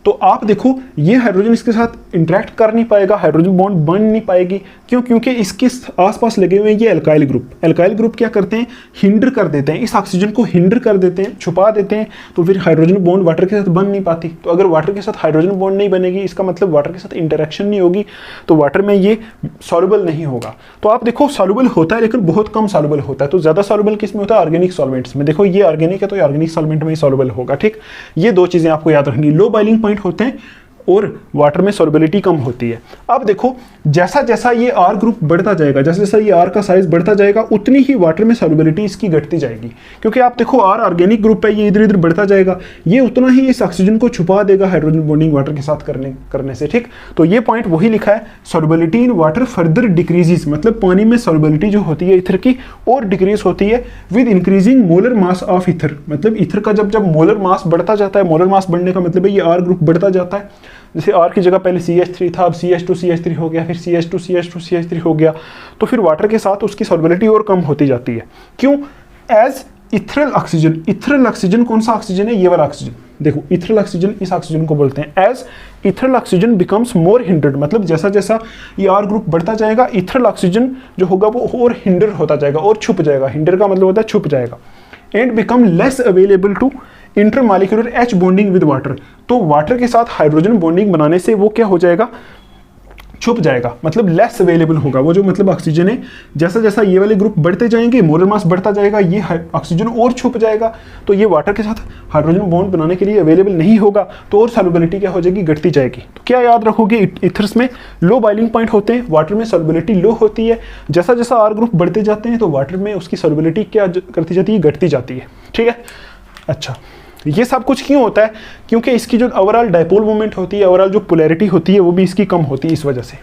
तो आप देखो ये हाइड्रोजन इसके साथ इंटरेक्ट कर नहीं पाएगा, हाइड्रोजन बॉन्ड बन नहीं पाएगी। क्यों? क्योंकि इसके आसपास लगे हुए ये एल्काइल ग्रुप क्या करते हैं, हिंडर कर देते हैं, इस ऑक्सीजन को हिंडर कर देते हैं, छुपा देते हैं, तो फिर हाइड्रोजन बॉन्ड वाटर के साथ बन नहीं पाती। तो अगर वाटर के साथ हाइड्रोजन बॉन्ड नहीं बनेगी, इसका मतलब वाटर के साथ इंटरेक्शन नहीं होगी, तो वाटर में ये सॉल्युबल नहीं होगा। तो आप देखो सॉल्युबल होता है लेकिन बहुत कम सॉल्युबल होता है, तो ज़्यादा सॉल्युबल किस में होता है, ऑर्गेनिक सॉल्वेंट्स में। देखो ये ऑर्गेनिक है तो ऑर्गेनिक सॉल्वेंट में ही सॉल्युबल होगा। ठीक, ये दो चीज़ें आपको याद रखनी, लो बाइलिंग पॉइंट होते हैं और वाटर में सॉल्युबिलिटी कम होती है। अब देखो जैसा जैसा ये R ग्रुप बढ़ता जाएगा, जैसा जैसा ये R का साइज बढ़ता जाएगा, उतनी ही वाटर में सॉल्युबिलिटी इसकी घटती जाएगी, क्योंकि आप देखो R ऑर्गेनिक ग्रुप है, ये इधर इधर बढ़ता जाएगा, ये उतना ही इस ऑक्सीजन को छुपा देगा हाइड्रोजन बॉन्डिंग वाटर के साथ करने से। ठीक, तो ये पॉइंट वही लिखा है, solubility in water further decreases, मतलब पानी में सॉल्युबिलिटी जो होती है ईथर की और डिक्रीज होती है with increasing molar mass of ether. मतलब ईथर का जब मोलर मास बढ़ता जाता है, मोलर मास बढ़ने का मतलब है ये R ग्रुप बढ़ता जाता है। जैसे R की जगह पहले CH3 था, अब CH2CH3 हो गया, फिर CH2CH2CH3 हो गया, तो फिर वाटर के साथ उसकी सॉल्युबिलिटी और कम होती जाती है। क्यों? एज इथरल ऑक्सीजन कौन सा ऑक्सीजन है, ये वाला ऑक्सीजन, देखो इथरल ऑक्सीजन इस ऑक्सीजन को बोलते हैं। As ethereal oxygen becomes more hindered, मतलब जैसा जैसा ये R ग्रुप बढ़ता जाएगा, इथरल ऑक्सीजन जो होगा वो और हिंडर होता जाएगा और छुप जाएगा। हिंडर का मतलब होता है छुप जाएगा। And become less available to intermolecular H bonding with water, तो वाटर के साथ हाइड्रोजन बॉन्डिंग बनाने से वो क्या हो जाएगा, छुप जाएगा, मतलब लेस अवेलेबल होगा वो जो मतलब ऑक्सीजन है। जैसा जैसा ये वाले ग्रुप बढ़ते जाएंगे, मोलर मास बढ़ता जाएगा, ये ऑक्सीजन और छुप जाएगा, तो ये वाटर के साथ हाइड्रोजन बॉन्ड बनाने के लिए अवेलेबल नहीं होगा, तो और सॉल्युबिलिटी क्या हो जाएगी, घटती जाएगी। तो क्या याद रखोगे, ईथर्स में लो बाइलिंग पॉइंट होते हैं, वाटर में सॉल्युबिलिटी लो होती है। जैसा जैसा R ग्रुप बढ़ते जाते हैं तो वाटर में उसकी सॉल्युबिलिटी क्या करती जाती है, घटती जाती है। ठीक है, अच्छा ये सब कुछ क्यों होता है, क्योंकि इसकी जो ओवरऑल डाइपोल मोमेंट होती है, ओवरऑल जो पोलैरिटी होती है वो भी इसकी कम होती है इस वजह से।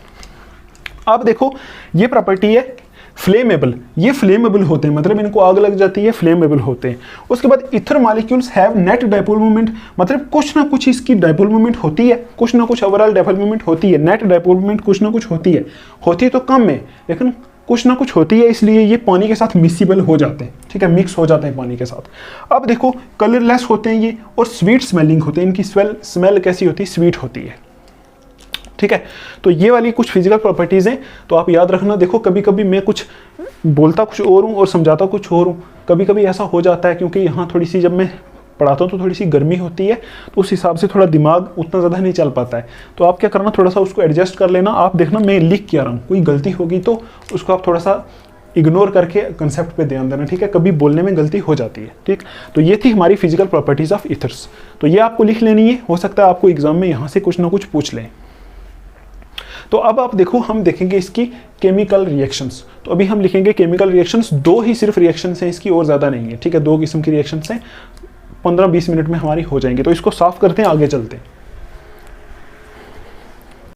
अब देखो ये प्रॉपर्टी है फ्लेमेबल, ये फ्लेमेबल होते हैं, मतलब इनको आग लग जाती है, फ्लेमेबल होते हैं। उसके बाद ether molecules have net dipole moment, मतलब कुछ ना कुछ इसकी डाइपोल मोमेंट होती है, कुछ ना कुछ ओवरऑल डाइपोल मोमेंट होती है। नेट डाइपोल मोमेंट कुछ ना कुछ होती है तो कम है लेकिन कुछ ना कुछ होती है, इसलिए ये पानी के साथ मिक्सिबल हो जाते हैं। ठीक है, मिक्स हो जाते हैं पानी के साथ। अब देखो कलरलेस होते हैं ये और स्वीट स्मेलिंग होते हैं, इनकी स्मेल कैसी होती है, स्वीट होती है। ठीक है, तो ये वाली कुछ फिजिकल प्रॉपर्टीज़ हैं, तो आप याद रखना। देखो कभी कभी मैं कुछ बोलता कुछ और हूँ और समझाता कुछ और हूँ, कभी कभी ऐसा हो जाता है, क्योंकि यहाँ थोड़ी सी जब मैं पढ़ाता हूँ तो थोड़ी सी गर्मी होती है, तो उस हिसाब से थोड़ा दिमाग उतना ज़्यादा नहीं चल पाता है। तो आप क्या करना, थोड़ा सा उसको एडजस्ट कर लेना। आप देखना मैं लिख क्या रहा हूँ, कोई गलती होगी तो उसको आप थोड़ा सा इग्नोर करके कंसेप्ट पे ध्यान देना। ठीक है, कभी बोलने में गलती हो जाती है। ठीक, तो ये थी हमारी फिजिकल प्रॉपर्टीज़ ऑफ ईथर्स, तो ये आपको लिख लेनी है, हो सकता है आपको एग्जाम में यहाँ से कुछ ना कुछ पूछ लें। तो अब आप देखो, हम देखेंगे इसकी केमिकल रिएक्शंस। तो अभी हम लिखेंगे केमिकल रिएक्शंस, 2 ही सिर्फ रिएक्शंस हैं इसकी, और ज़्यादा नहीं है, ठीक है। 2 किस्म की रिएक्शंस हैं, 15-20 मिनट में हमारी हो जाएंगे। तो इसको साफ करते हैं, आगे चलते हैं।